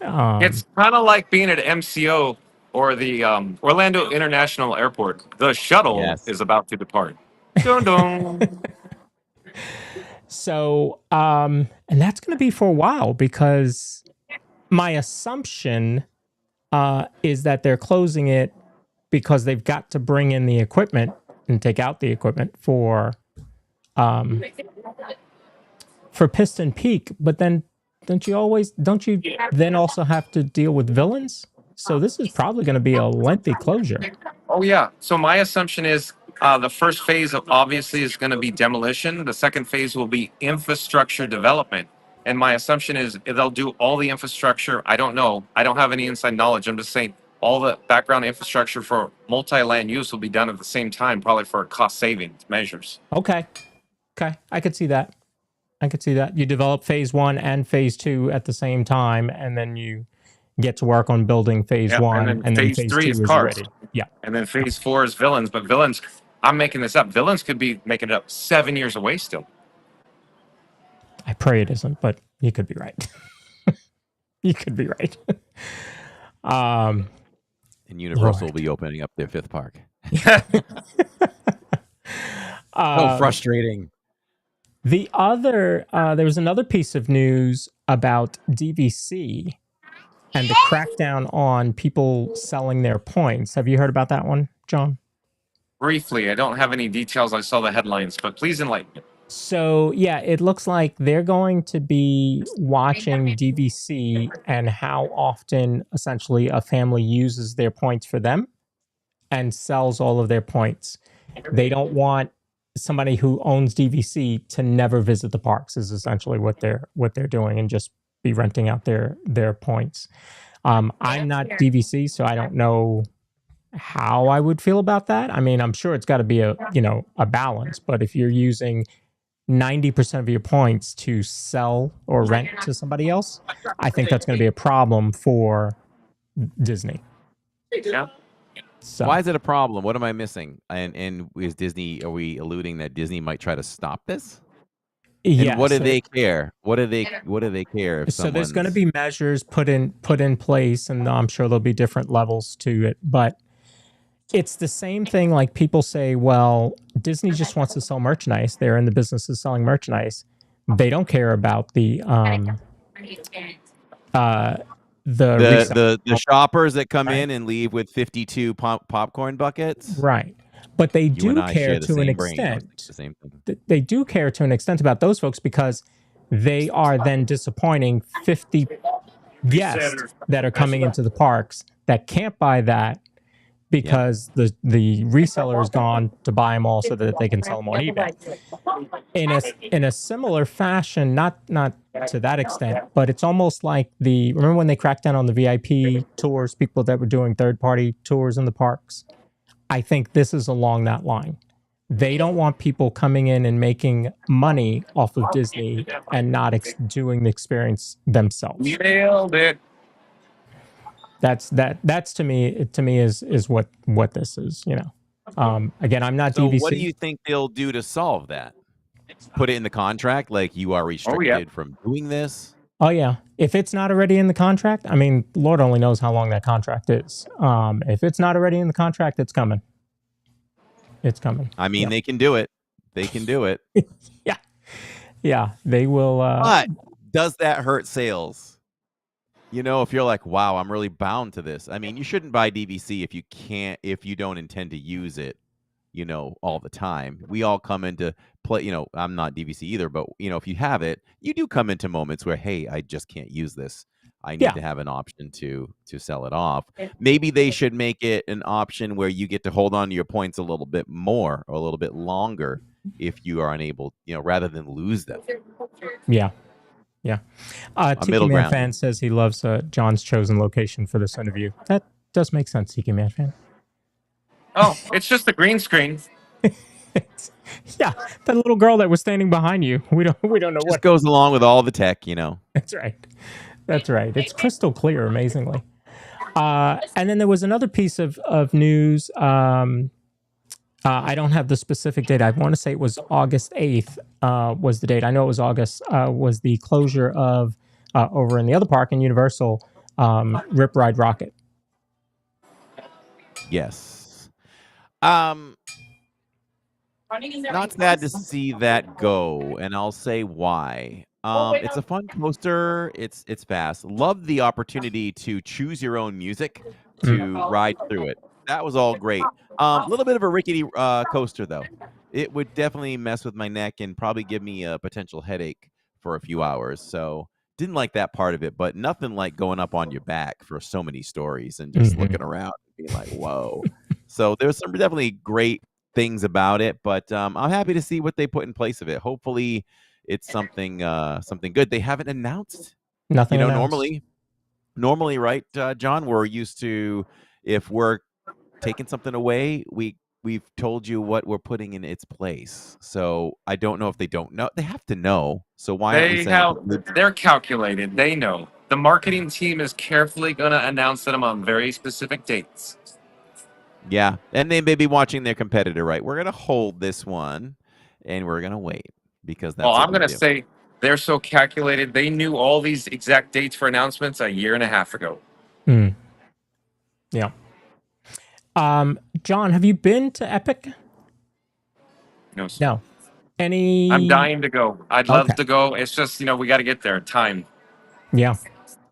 It's kind of like being at MCO or the Orlando International Airport. The shuttle is about to depart. Dun dun. So, and that's going to be for a while because my assumption is that they're closing it because they've got to bring in the equipment and take out the equipment for Piston Peak. But then don't you then also have to deal with villains? So this is probably going to be a lengthy closure. Oh, yeah. So my assumption is the first phase obviously is going to be demolition. The second phase will be infrastructure development. And my assumption is they'll do all the infrastructure. I don't know. I don't have any inside knowledge. I'm just saying all the background infrastructure for multi-land use will be done at the same time, probably for cost savings measures. Okay. I could see that. You develop phase 1 and phase 2 at the same time, and then you get to work on building phase 1, and then phase 3 2 is is cars. ready. Yeah. And then phase 4 is villains. But villains, I'm making this up. Villains could be making it up 7 years away still. I pray it isn't, but you could be right. You could be right. And Universal will be opening up their 5th park. Oh, frustrating. The other, there was another piece of news about DVC and the crackdown on people selling their points. Have you heard about that one, John? Briefly, I don't have any details. I saw the headlines, but please enlighten me. So yeah, it looks like they're going to be watching DVC and how often essentially a family uses their points for them and sells all of their points. They don't want somebody who owns DVC to never visit the parks is essentially what they're doing and just be renting out their points. I'm not DVC, so I don't know how I would feel about that. I mean, I'm sure it's got to be a balance, but if you're using 90% of your points to sell or rent to somebody else, I think that's going to be a problem for Disney. Yeah. So Why is it a problem? What am I missing? And is Disney? Are we alluding that Disney might try to stop this? yeah, And what do so, they care? What do they care if so there's going to someone's- be measures put in place, and I'm sure there'll be different levels to it, but it's the same thing. Like people say, well, Disney just wants to sell merchandise. They're in the business of selling merchandise. They don't care about the resale. the shoppers that come in and leave with 52 popcorn buckets. Right. But they You do and I care share the to an same brain. I was thinking extent. the same thing. They do care to an extent about those folks because they are then disappointing 50 guests that are coming into the parks that can't buy that because the reseller is gone to buy them all so that they can sell them on eBay. In a similar fashion, not to that extent, but it's almost like remember when they cracked down on the VIP tours, people that were doing third-party tours in the parks? I think this is along that line. They don't want people coming in and making money off of Disney and not doing the experience themselves. Nailed it. That's to me is what this is, Again, I'm not So DVC. what do you think they'll do to solve that? Put it in the contract, like you are restricted from doing this? Oh yeah. If it's not already in the contract, I mean, Lord only knows how long that contract is. If it's not already in the contract, it's coming. It's coming. I mean, they can do it. They can do it. Yeah. Yeah, they will. But does that hurt sales? If you're like, wow, I'm really bound to this. I mean, you shouldn't buy DVC if you don't intend to use it, all the time. We all come into play, I'm not DVC either, but if you have it, you do come into moments where, hey, I just can't use this. I need to have an option to sell it off. Maybe they should make it an option where you get to hold on to your points a little bit more or a little bit longer if you are unable, rather than lose them. Yeah. Yeah. Tiki middle Man ground. fan says he loves John's chosen location for this interview. That does make sense, Tiki Man fan. Oh, it's just a green screen. Yeah, that little girl that was standing behind you. We don't know Just what goes along with all the tech, That's right. That's right. It's crystal clear, amazingly. And then there was another piece of news. I don't have the specific date. I want to say it was August 8th was the date. I know it was August, was the closure of, over in the other park in Universal, Rip Ride Rocket. Yes. Not sad to see that go, and I'll say why. It's a fun coaster. It's fast. Love the opportunity to choose your own music to ride through it. That was all great. A little bit of a rickety coaster, though. It would definitely mess with my neck and probably give me a potential headache for a few hours. So didn't like that part of it, but nothing like going up on your back for so many stories and just looking around and being like, whoa. So there's some definitely great things about it, but I'm happy to see what they put in place of it. Hopefully it's something good. They haven't announced. Nothing announced. Normally, right, John, we're used to, if we're taking something away, we've told you what we're putting in its place. So I don't know if they don't know. They have to know. So why aren't we saying They're calculated. They know. The marketing team is carefully going to announce them on very specific dates. Yeah, and they may be watching their competitor, right? We're going to hold this one, and we're going to wait because that's. Well, what I'm we going to do. say they're so calculated. They knew all these exact dates for announcements a year and a half ago. Yeah. John, have you been to Epic? No. Sir. No. Any? I'm dying to go. I'd love Okay. to go. It's just, we got to get there. Time. Yeah.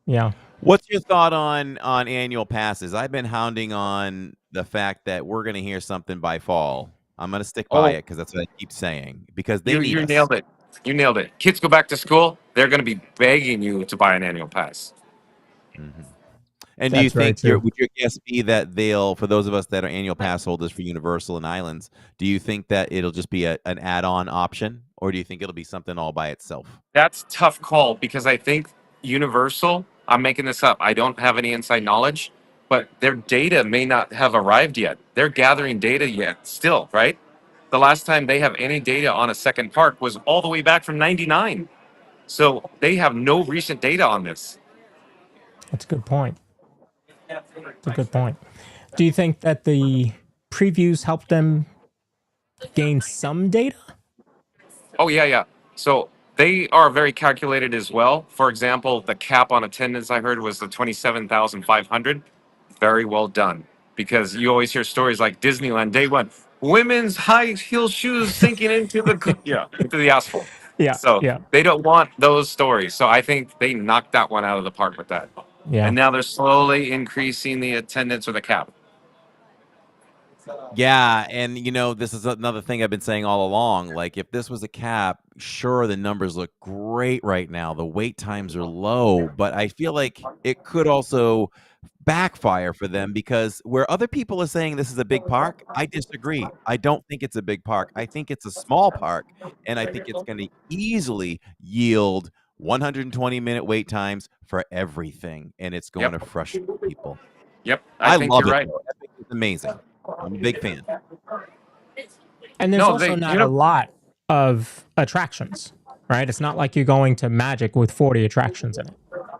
Yeah. What's your thought on annual passes? I've been hounding on the fact that we're going to hear something by fall. I'm gonna stick by Oh, it because that's what I keep saying. Because they you need you us. nailed it. You nailed it. Kids go back to school. They're going to be begging you to buy an annual pass. Mhm. And do you That's very think true. would your guess be that they'll, for those of us that are annual pass holders for Universal and Islands, do you think that it'll just be an add-on option, or do you think it'll be something all by itself? That's a tough call because I think Universal, I'm making this up. I don't have any inside knowledge, but their data may not have arrived yet. They're gathering data yet still, right? The last time they have any data on a second park was all the way back from 99. So they have no recent data on this. That's a good point. That's a good point. Do you think that the previews help them gain some data? Oh, yeah, yeah. So they are very calculated as well. For example, the cap on attendance I heard was the 27,500. Very well done. Because you always hear stories like Disneyland day one, women's high heel shoes sinking into the yeah, into the asphalt. Yeah, So yeah, they don't want those stories. So I think they knocked that one out of the park with that. yeah. And now they're slowly increasing the attendance or the cap. Yeah, and this is another thing I've been saying all along. Like, if this was a cap, sure, the numbers look great right now. The wait times are low, but I feel like it could also backfire for them because where other people are saying this is a big park, I disagree. I don't think it's a big park. I think it's a small park, and I think it's going to easily yield 120-minute wait times for everything, and it's going to Yep. frustrate people. Yep. I I think love you're it right. though. Epic is amazing. I'm a big fan. And there's No, also they not a lot of attractions, right? It's not like you're going to Magic with 40 attractions in it.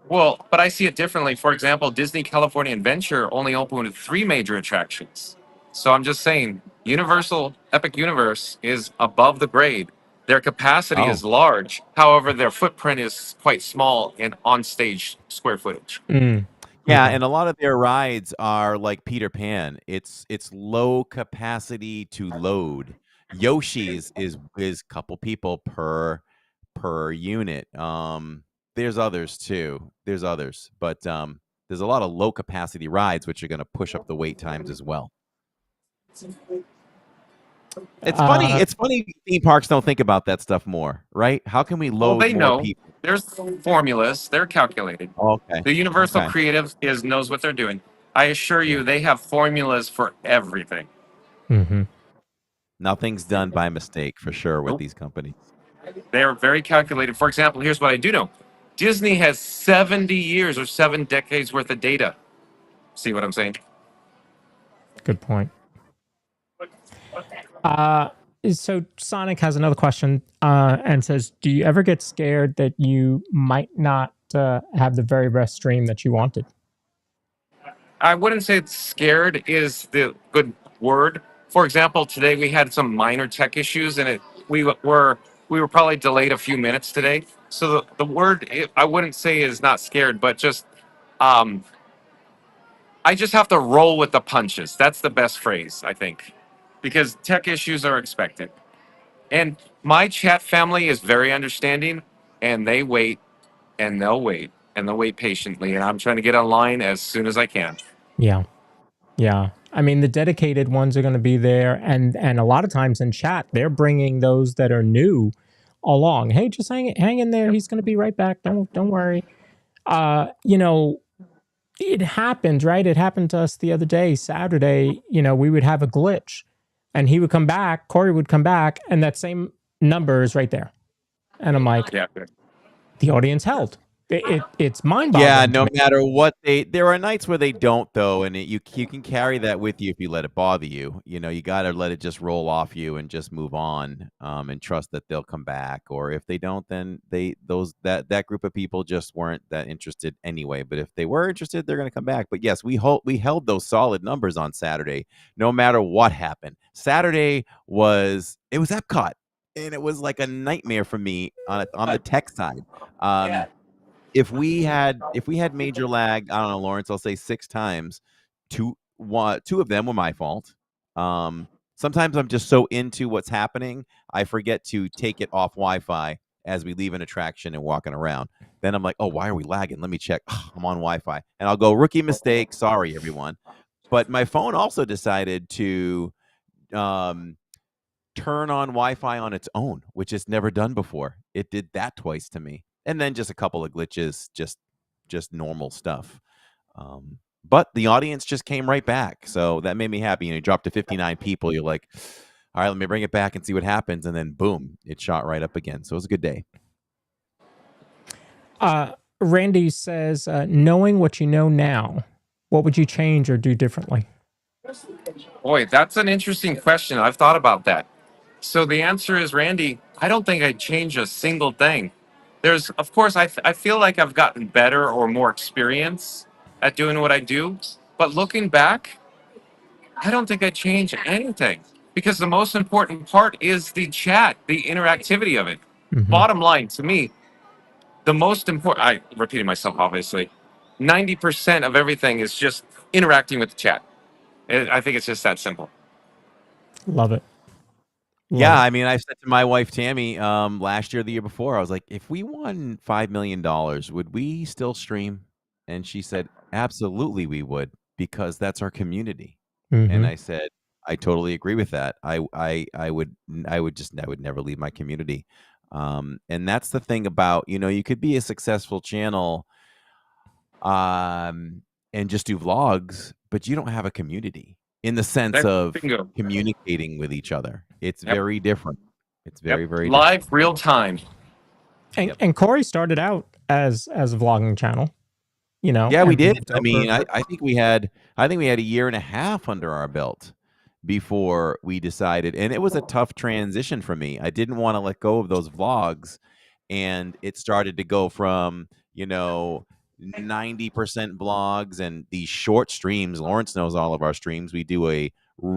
well, but I see it differently. For example, Disney California Adventure only opened with 3 major attractions. So I'm just saying, Universal Epic Universe is above the grade. Their capacity Oh. is large. However, their footprint is quite small in on-stage square footage. Mm, Yeah, okay. and a lot of their rides are like Peter Pan. It's low capacity to load. Yoshi's is couple people per unit. There's others too. There's others, but there's a lot of low capacity rides which are going to push up the wait times as well. It's funny. Uh, It's funny theme parks don't think about that stuff more, right? How can we Well, load they more know. people? There's formulas. They're calculated. Okay. The Universal Okay. Creative is knows what they're doing. I assure Yeah. you, they have formulas for everything. mhm. Nothing's done by mistake for sure with Nope. these companies. They're very calculated. For example, here's what I do know. Disney has 70 years or 7 decades worth of data. See what I'm saying? Good point. So Sonic has another question and says, "Do you ever get scared that you might not have the very best stream that you wanted?" I wouldn't say scared is the good word. For example, today we had some minor tech issues, and we were probably delayed a few minutes today. So the word I wouldn't say is not scared, but just um, I just have to roll with the punches. That's the best phrase, I think, because tech issues are expected. And my chat family is very understanding, and they wait, and they'll wait, and they'll wait patiently. And I'm trying to get online as soon as I can. Yeah, yeah. I mean, the dedicated ones are going to be there, and a lot of times in chat, they're bringing those that are new along. Hey, just hang in there. He's going to be right back. Don't worry. You know, it happened, right? It happened to us the other day, Saturday. We would have a glitch, and he would come back. Corey would come back, and that same number is right there. And I'm like, Yeah. the audience held. It's mind-boggling. Yeah, to no me. matter what there are nights where they don't though, and you can carry that with you if you let it bother you. You got to let it just roll off you and just move on, and trust that they'll come back. Or if they don't, then that group of people just weren't that interested anyway. But if they were interested, they're going to come back. But yes, we held those solid numbers on Saturday, no matter what happened. Saturday was Epcot, and it was like a nightmare for me on the tech side. If we had major lag, I don't know, Lawrence, I'll say 6 times. Two of them were my fault. Sometimes I'm just so into what's happening, I forget to take it off Wi-Fi as we leave an attraction and walking around. Then I'm like, oh, why are we lagging? Let me check. I'm on Wi-Fi, and I'll go rookie mistake. Sorry, everyone. But my phone also decided to turn on Wi-Fi on its own, which it's never done before. It did that twice to me, and then just a couple of glitches, just normal stuff. But the audience just came right back, so that made me happy. You dropped to 59 people. You're like, all right, let me bring it back and see what happens, and then boom, it shot right up again. So it was a good day. Randy says, knowing what you know now, what would you change or do differently? Boy, that's an interesting question. I've thought about that. So the answer is, Randy, I don't think I'd change a single thing. There's, of course, I feel like I've gotten better or more experience at doing what I do. But looking back, I don't think I'd change anything because the most important part is the chat, the interactivity of it. Bottom line to me, the most important, I repeated myself, obviously, 90% of everything is just interacting with the chat. I think it's just that simple. Love it. Yeah, I mean, I said to my wife Tammy last year, the year before, I was like, if we won $5 million, would we still stream? And she said, absolutely we would, because that's our community. And I said, I totally agree with that. I would never leave my community. And that's the thing about, you could be a successful channel and just do vlogs, but you don't have a community in the sense of communicating with each other. It's very different. It's very live, different. real time. And Corey started out as a vlogging channel. Yeah, we did. I mean, I think we had a year and a half under our belt before we decided, and it was a tough transition for me. I didn't want to let go of those vlogs, and it started to go from 90% vlogs and these short streams. Lawrence knows all of our streams. We do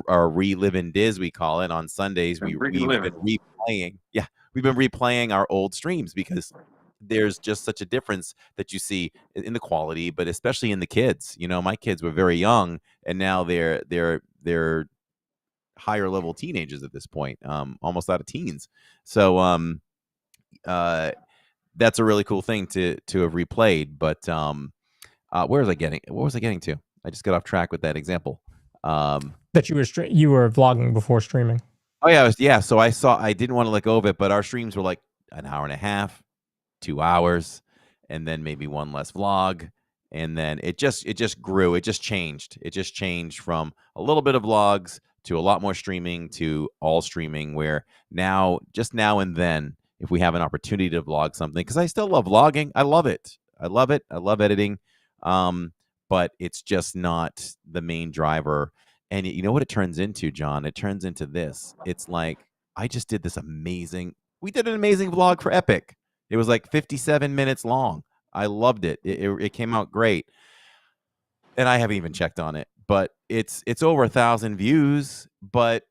our relive in Diz, we call it, on Sundays. We've been replaying. Yeah, we've been replaying our old streams because there's just such a difference that you see in the quality, but especially in the kids. My kids were very young, and now they're higher level teenagers at this point, almost out of teens. So that's a really cool thing to have replayed. But what was I getting to? I just got off track with that example. That you were vlogging before streaming. Oh yeah, So I didn't want to let go of it, but our streams were like an hour and a half, 2 hours, and then maybe one less vlog, and then it just grew. It just changed. It just changed from a little bit of vlogs to a lot more streaming to all streaming, where now and then, if we have an opportunity to vlog something, because I still love vlogging. I love it. I love editing. But it's just not the main driver. And you know what it turns into, John? It turns into this. It's like, we did an amazing vlog for Epic. It was like 57 minutes long. I loved it. It came out great. And I haven't even checked on it, but it's over 1,000 views. But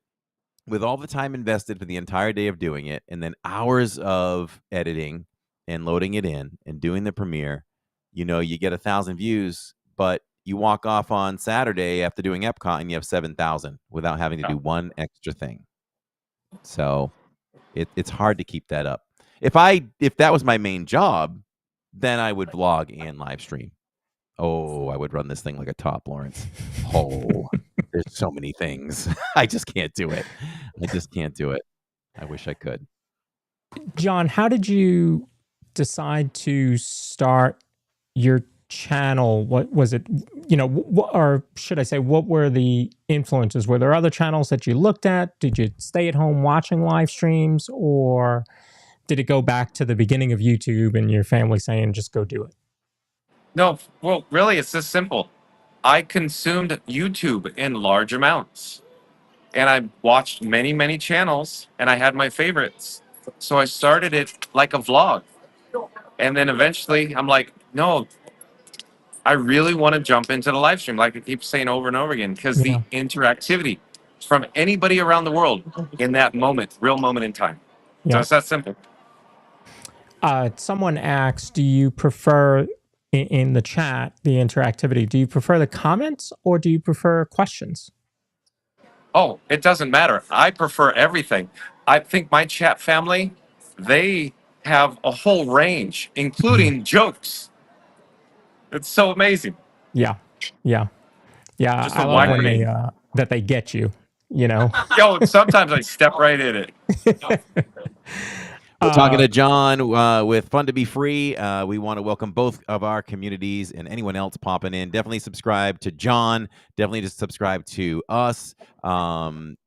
with all the time invested for the entire day of doing it, and then hours of editing and loading it in and doing the premiere, you get 1,000 views, but you walk off on Saturday after doing Epcot and you have 7,000 without having to do one extra thing. So it's hard to keep that up. If that was my main job, then I would vlog and live stream. Oh, I would run this thing like a top, Lawrence. Oh, there's so many things. I just can't do it. I wish I could. John, how did you decide to start your channel? What was it, or should I say, what were the influences? Were there other channels that you looked at? Did you stay at home watching live streams, or did it go back to the beginning of YouTube and your family saying, just go do it? No, well, really, it's this simple. I consumed YouTube in large amounts, and I watched many, many channels, and I had my favorites. So I started it like a vlog. And then eventually I'm like, no, I really want to jump into the live stream, like I keep saying over and over again, because the interactivity from anybody around the world in that moment, real moment in time. So it's that simple. Someone asked, do you prefer in the chat, the interactivity, do you prefer the comments or do you prefer questions? Oh, it doesn't matter. I prefer everything. I think my chat family, they have a whole range, including jokes. It's so amazing. Yeah. I love when that they get you. You know. Yo, sometimes I step right in it. We're talking to John with Fun to Be Free. We want to welcome both of our communities and anyone else popping in. Definitely subscribe to John. Definitely just subscribe to us.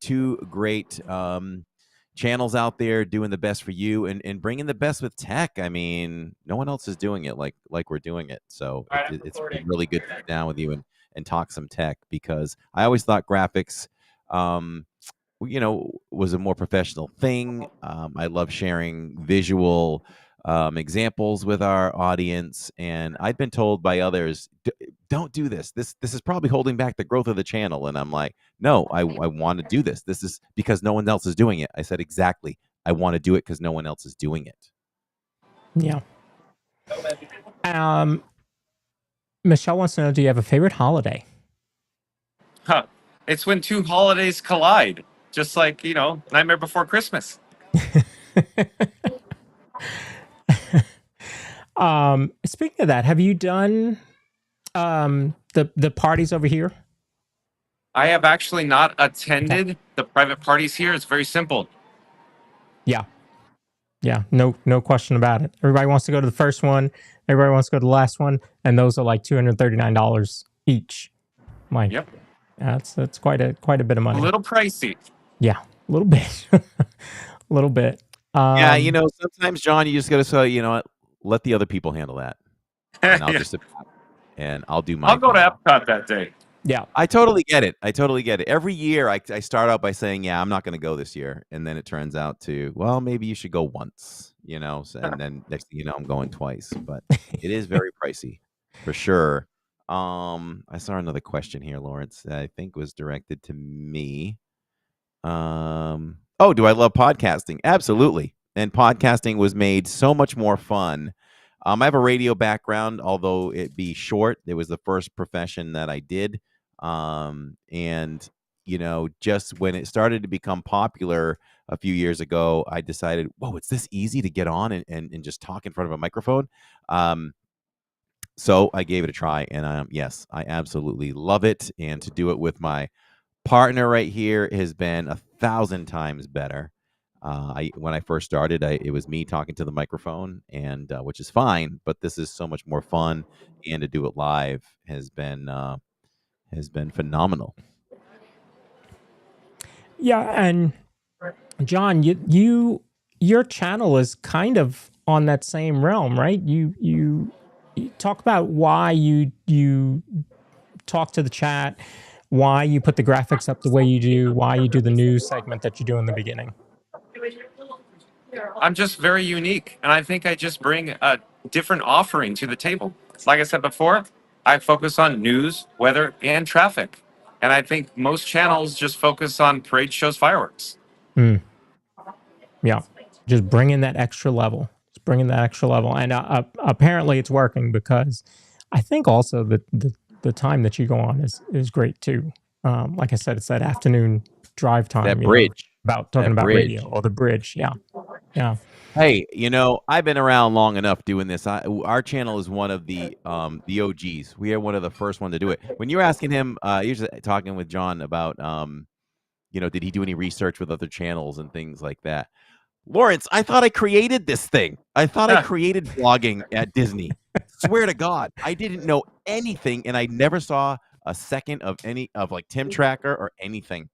Two great channels out there doing the best for you and bringing the best with tech. I mean, no one else is doing it like we're doing it. So it's been really good to sit down with you and talk some tech, because I always thought graphics was a more professional thing. I love sharing visual examples with our audience, and I've been told by others, don't do this. This is probably holding back the growth of the channel. And I'm like, no, I want to do this. This is because no one else is doing it. I said, exactly. I want to do it because no one else is doing it. Yeah. Michelle wants to know, do you have a favorite holiday? Huh. It's when two holidays collide, just like, Nightmare Before Christmas. Speaking of that, have you done the parties over here? I have actually not attended the private parties here. It's very simple. Yeah, no question about it. Everybody wants to go to the first one. Everybody wants to go to the last one, and those are like $239 each. Mike, Yep. That's quite a bit of money. A little pricey. Yeah, a little bit, a little bit. Yeah, sometimes, John, you just got to say, you know what, let the other people handle that, and I'll just sit back and I'll do my. I'll go to Epcot that day. Yeah, I totally get it. Every year, I start out by saying, yeah, I'm not going to go this year, and then it turns out to, well, maybe you should go once, and then next thing you know, I'm going twice. But it is very pricey, for sure. I saw another question here, Lawrence, that I think was directed to me. Do I love podcasting? Absolutely. And podcasting was made so much more fun. I have a radio background, although it be short. It was the first profession that I did. And just when it started to become popular a few years ago, I decided, whoa, it's this easy to get on and just talk in front of a microphone. So I gave it a try, and yes, I absolutely love it. And to do it with my partner right here has been 1,000 times better. When I first started, it was me talking to the microphone, and which is fine, but this is so much more fun, and to do it live has been phenomenal. Yeah, and John, your channel is kind of on that same realm, right? You talk about why you talk to the chat, why you put the graphics up the way you do, why you do the news segment that you do in the beginning. I'm just very unique, and I think I just bring a different offering to the table. Like I said before, I focus on news, weather, and traffic. And I think most channels just focus on parade shows, fireworks. Yeah, just bring in that extra level. And apparently it's working, because I think also the time that you go on is great too. Like I said, it's that afternoon drive time. That bridge. About talking about radio or the bridge. Yeah. Hey, I've been around long enough doing this. Our channel is one of the OGs. We are one of the first one to do it. When you're asking him, you're talking with John about, did he do any research with other channels and things like that? Lawrence, I thought I created this thing. I thought I created vlogging at Disney. Swear to God, I didn't know anything, and I never saw a second of any of like Tim Tracker or anything.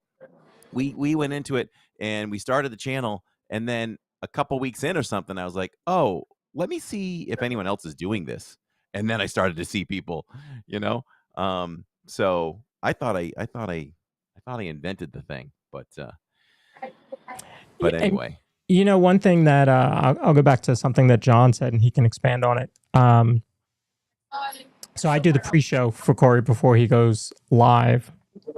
We went into it and we started the channel, and then a couple weeks in or something, I was like, oh, let me see if anyone else is doing this. And then I started to see people, so I thought I invented the thing, but anyway. And, one thing that I'll go back to something that John said, and he can expand on it. So I do the pre-show for Corey before he goes live.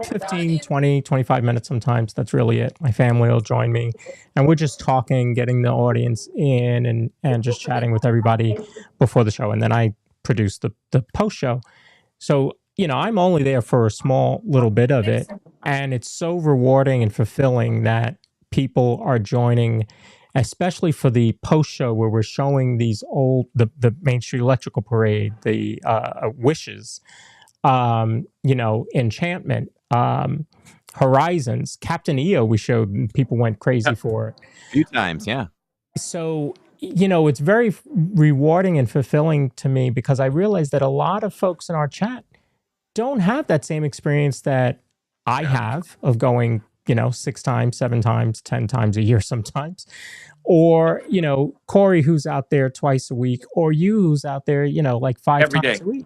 15, 20, 25 minutes sometimes. That's really it. My family will join me, and we're just talking, getting the audience in, and just chatting with everybody before the show. And then I produce the post show. So, I'm only there for a small little bit of it, and it's so rewarding and fulfilling that people are joining, especially for the post show where we're showing these the Main Street Electrical Parade, the Wishes, Enchantment, Horizons, Captain EO we showed and people went crazy for it. A few times, yeah. So, it's very rewarding and fulfilling to me because I realize that a lot of folks in our chat don't have that same experience that I have of going, 6 times, 7 times, 10 times a year sometimes. Or, Corey, who's out there twice a week, or you who's out there, like 5 Every times day. a week.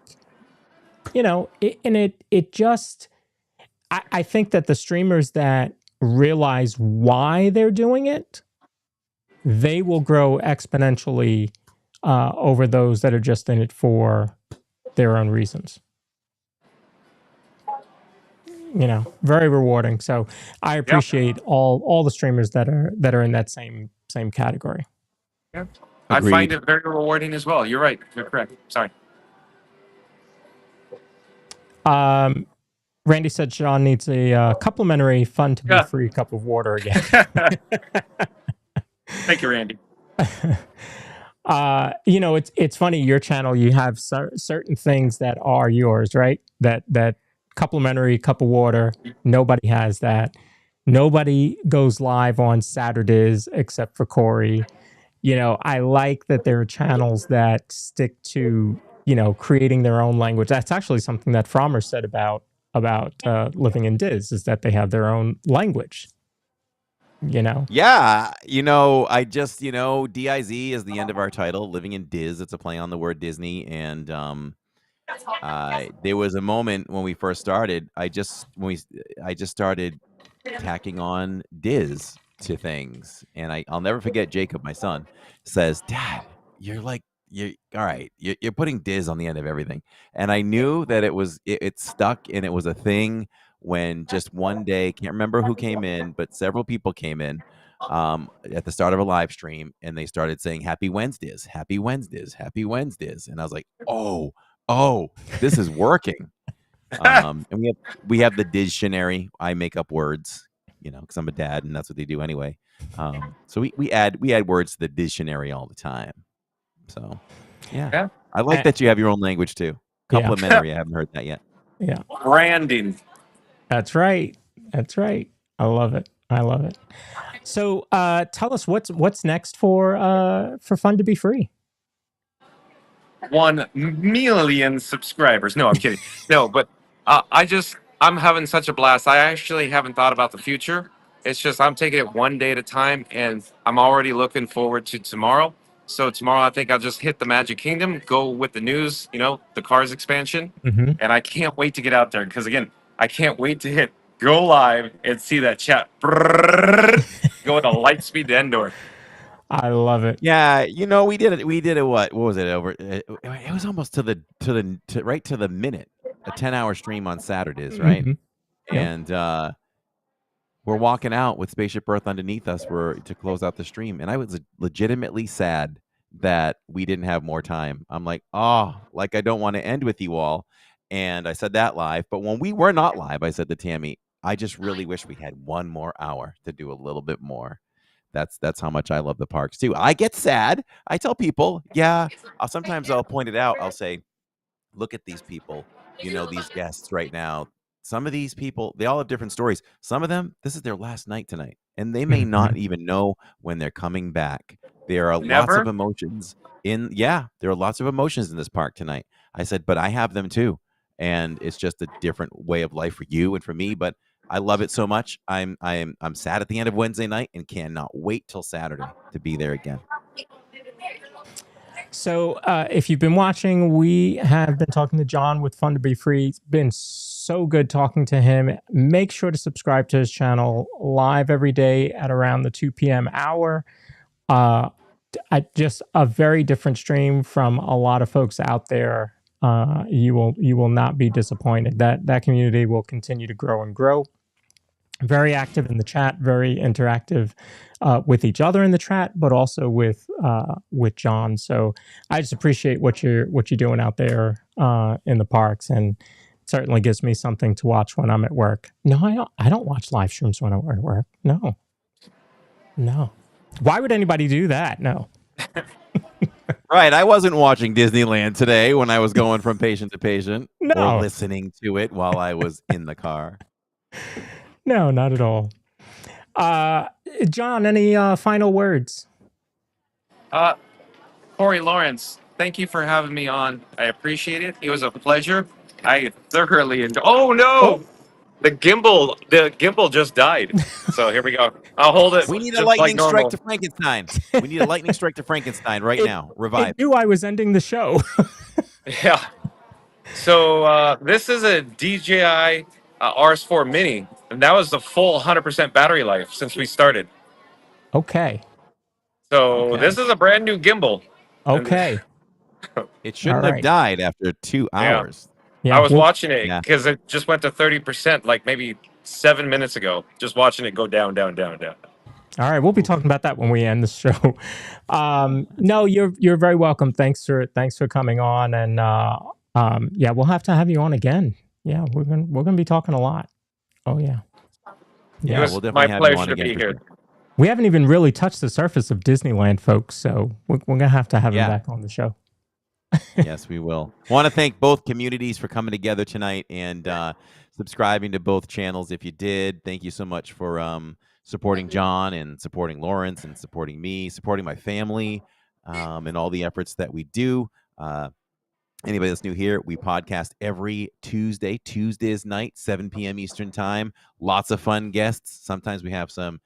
It just, I think that the streamers that realize why they're doing it, they will grow exponentially over those that are just in it for their own reasons. Very rewarding. So I appreciate all the streamers that are in that same category. Yeah. I Agreed. find it very rewarding as well. You're right. You're correct. Sorry. Randy said Sean needs a complimentary fun to be free cup of water again. Thank you, Randy. It's funny, your channel, you have certain things that are yours, right? That complimentary cup of water, nobody has that. Nobody goes live on Saturdays except for Corey. I like that there are channels that stick to, creating their own language. That's actually something that Frommer said about living in Diz, is that they have their own language. Yeah, I just, DIZ is the end of our title, Living in Diz. It's a play on the word Disney, and there was a moment when we first started. I just started tacking on Diz to things, and I'll never forget. Jacob, my son, says, "Dad, you're all right. You're putting Diz on the end of everything," and I knew that it stuck, and it was a thing. When just one day, can't remember who came in, but several people came in at the start of a live stream, and they started saying "Happy Wednesdays, Happy Wednesdays, Happy Wednesdays," and I was like, "Oh, this is working." And we have the dictionary. I make up words, because I'm a dad, and that's what they do anyway. So we add words to the dictionary all the time. So yeah. I like that you have your own language too. Complimentary. I haven't heard that yet. Yeah. Branding. That's right. I love it. So tell us what's next for Fun to Be Free. 1 million subscribers. No, I'm kidding. No, but I'm having such a blast. I actually haven't thought about the future. It's just I'm taking it one day at a time, and I'm already looking forward to tomorrow. So tomorrow, I think I'll just hit the Magic Kingdom, go with the news, the Cars expansion, and I can't wait to get out there because again, I can't wait to hit go live and see that chat go at a light speed to Endor. I love it. Yeah, we did it. We did it. What was it over? It was almost to the minute. A 10-hour stream on Saturdays, right? Mm-hmm. And we're walking out with Spaceship Earth underneath us to close out the stream, and I was legitimately sad that we didn't have more time. I'm like, I don't want to end with you all. And I said that live, but when we were not live, I said to Tammy, I just really wish we had one more hour to do a little bit more. That's how much I love the parks too. I get sad. I tell people, sometimes I'll point it out. I'll say, look at these people, these guests right now. Some of these people, they all have different stories. Some of them, this is their last night tonight, and they may not even know when they're coming back. There are lots of emotions there are lots of emotions in this park tonight. I said, but I have them too. And it's just a different way of life for you and for me, but I love it so much. I'm sad at the end of Wednesday night and cannot wait till Saturday to be there again. So if you've been watching, we have been talking to John with Fun to Be Free. It's been so good talking to him. Make sure to subscribe to his channel, live every day at around the 2 p.m. hour. Just a very different stream from a lot of folks out there. You will not be disappointed. That community will continue to grow and grow. Very active in the chat, very interactive with each other in the chat, but also with John. So I just appreciate what you're doing out there in the parks, and it certainly gives me something to watch when I'm at work. No, I don't watch live streams when I'm at work. No. Why would anybody do that? No. Right. I wasn't watching Disneyland today when I was going from patient to patient, No. or listening to it while I was in the car. No, not at all. John, any final words? Corey Lawrence, thank you for having me on. I appreciate it. It was a pleasure. I thoroughly enjoyed. Oh no, Oh. the gimbal just died. So here we go. I'll hold it. We need a just lightning like strike normal. to Frankenstein. We need a lightning strike to Frankenstein right now. Revive. It knew I was ending the show. Yeah. So this is a DJI RS4 Mini, and that was the full 100% battery life since we started. Okay. So Okay. this is a brand new gimbal. Okay. It shouldn't All have right. died after 2 hours. Yeah. I was we'll- watching it Yeah. because it just went to 30%, like maybe 7 minutes ago. Just watching it go down, down, down, down. All right, we'll be talking about that when we end the show. No, you're very welcome. Thanks for coming on, and yeah, we'll have to have you on again. Yeah, we're gonna be talking a lot. Oh yeah. It Yeah, was we'll my definitely have you on pleasure to again be for here. sure. We haven't even really touched the surface of Disneyland, folks. So we're gonna have to have him Yeah. back on the show. Yes, we will. Want to thank both communities for coming together tonight and subscribing to both channels. If you did, thank you so much for supporting John and supporting Lawrence and supporting me, supporting my family, and all the efforts that we do. Anybody that's new here, we podcast every Tuesdays night, 7 p.m. Eastern time. Lots of fun guests. Sometimes we have some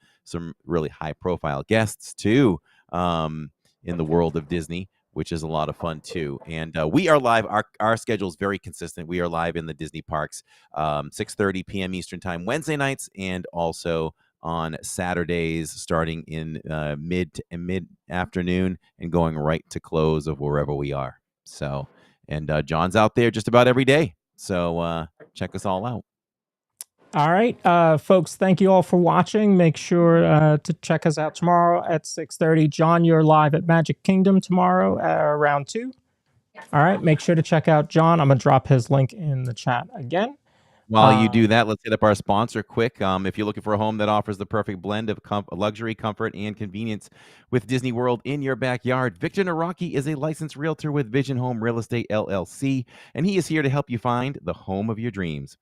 really high profile guests too in the world of Disney, which is a lot of fun too. And we are live. Our schedule is very consistent. We are live in the Disney parks, 6:30 p.m. Eastern time, Wednesday nights, and also on Saturdays, starting in mid afternoon and going right to close of wherever we are. So, and John's out there just about every day. So check us all out. All right, folks, thank you all for watching. Make sure to check us out tomorrow at 6:30. John, you're live at Magic Kingdom tomorrow around 2. All right, make sure to check out John. I'm going to drop his link in the chat again. While you do that, let's hit up our sponsor quick. If you're looking for a home that offers the perfect blend of luxury, comfort, and convenience with Disney World in your backyard, Victor Naraki is a licensed realtor with Vision Home Real Estate LLC, and he is here to help you find the home of your dreams.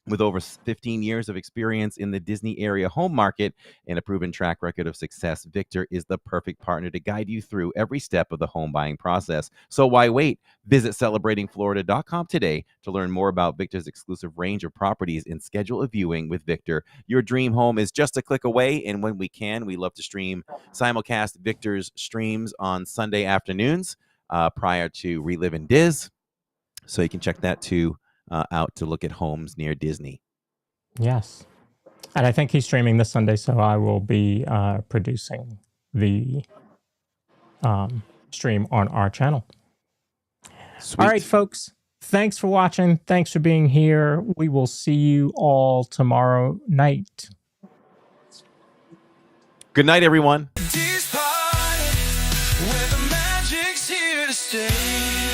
With over 15 years of experience in the Disney area home market and a proven track record of success, Victor is the perfect partner to guide you through every step of the home buying process. So why wait? Visit celebratingflorida.com today to learn more about Victor's exclusive range of properties and schedule a viewing with Victor. Your dream home is just a click away, and when we can, we love to simulcast Victor's streams on Sunday afternoons prior to Relive in Diz. So you can check that too. Out to look at homes near Disney. Yes. And I think he's streaming this Sunday, so I will be producing the stream on our channel. Sweet. All right, folks. Thanks for watching. Thanks for being here. We will see you all tomorrow night. Good night, everyone. DIZPod, where the magic's here to stay.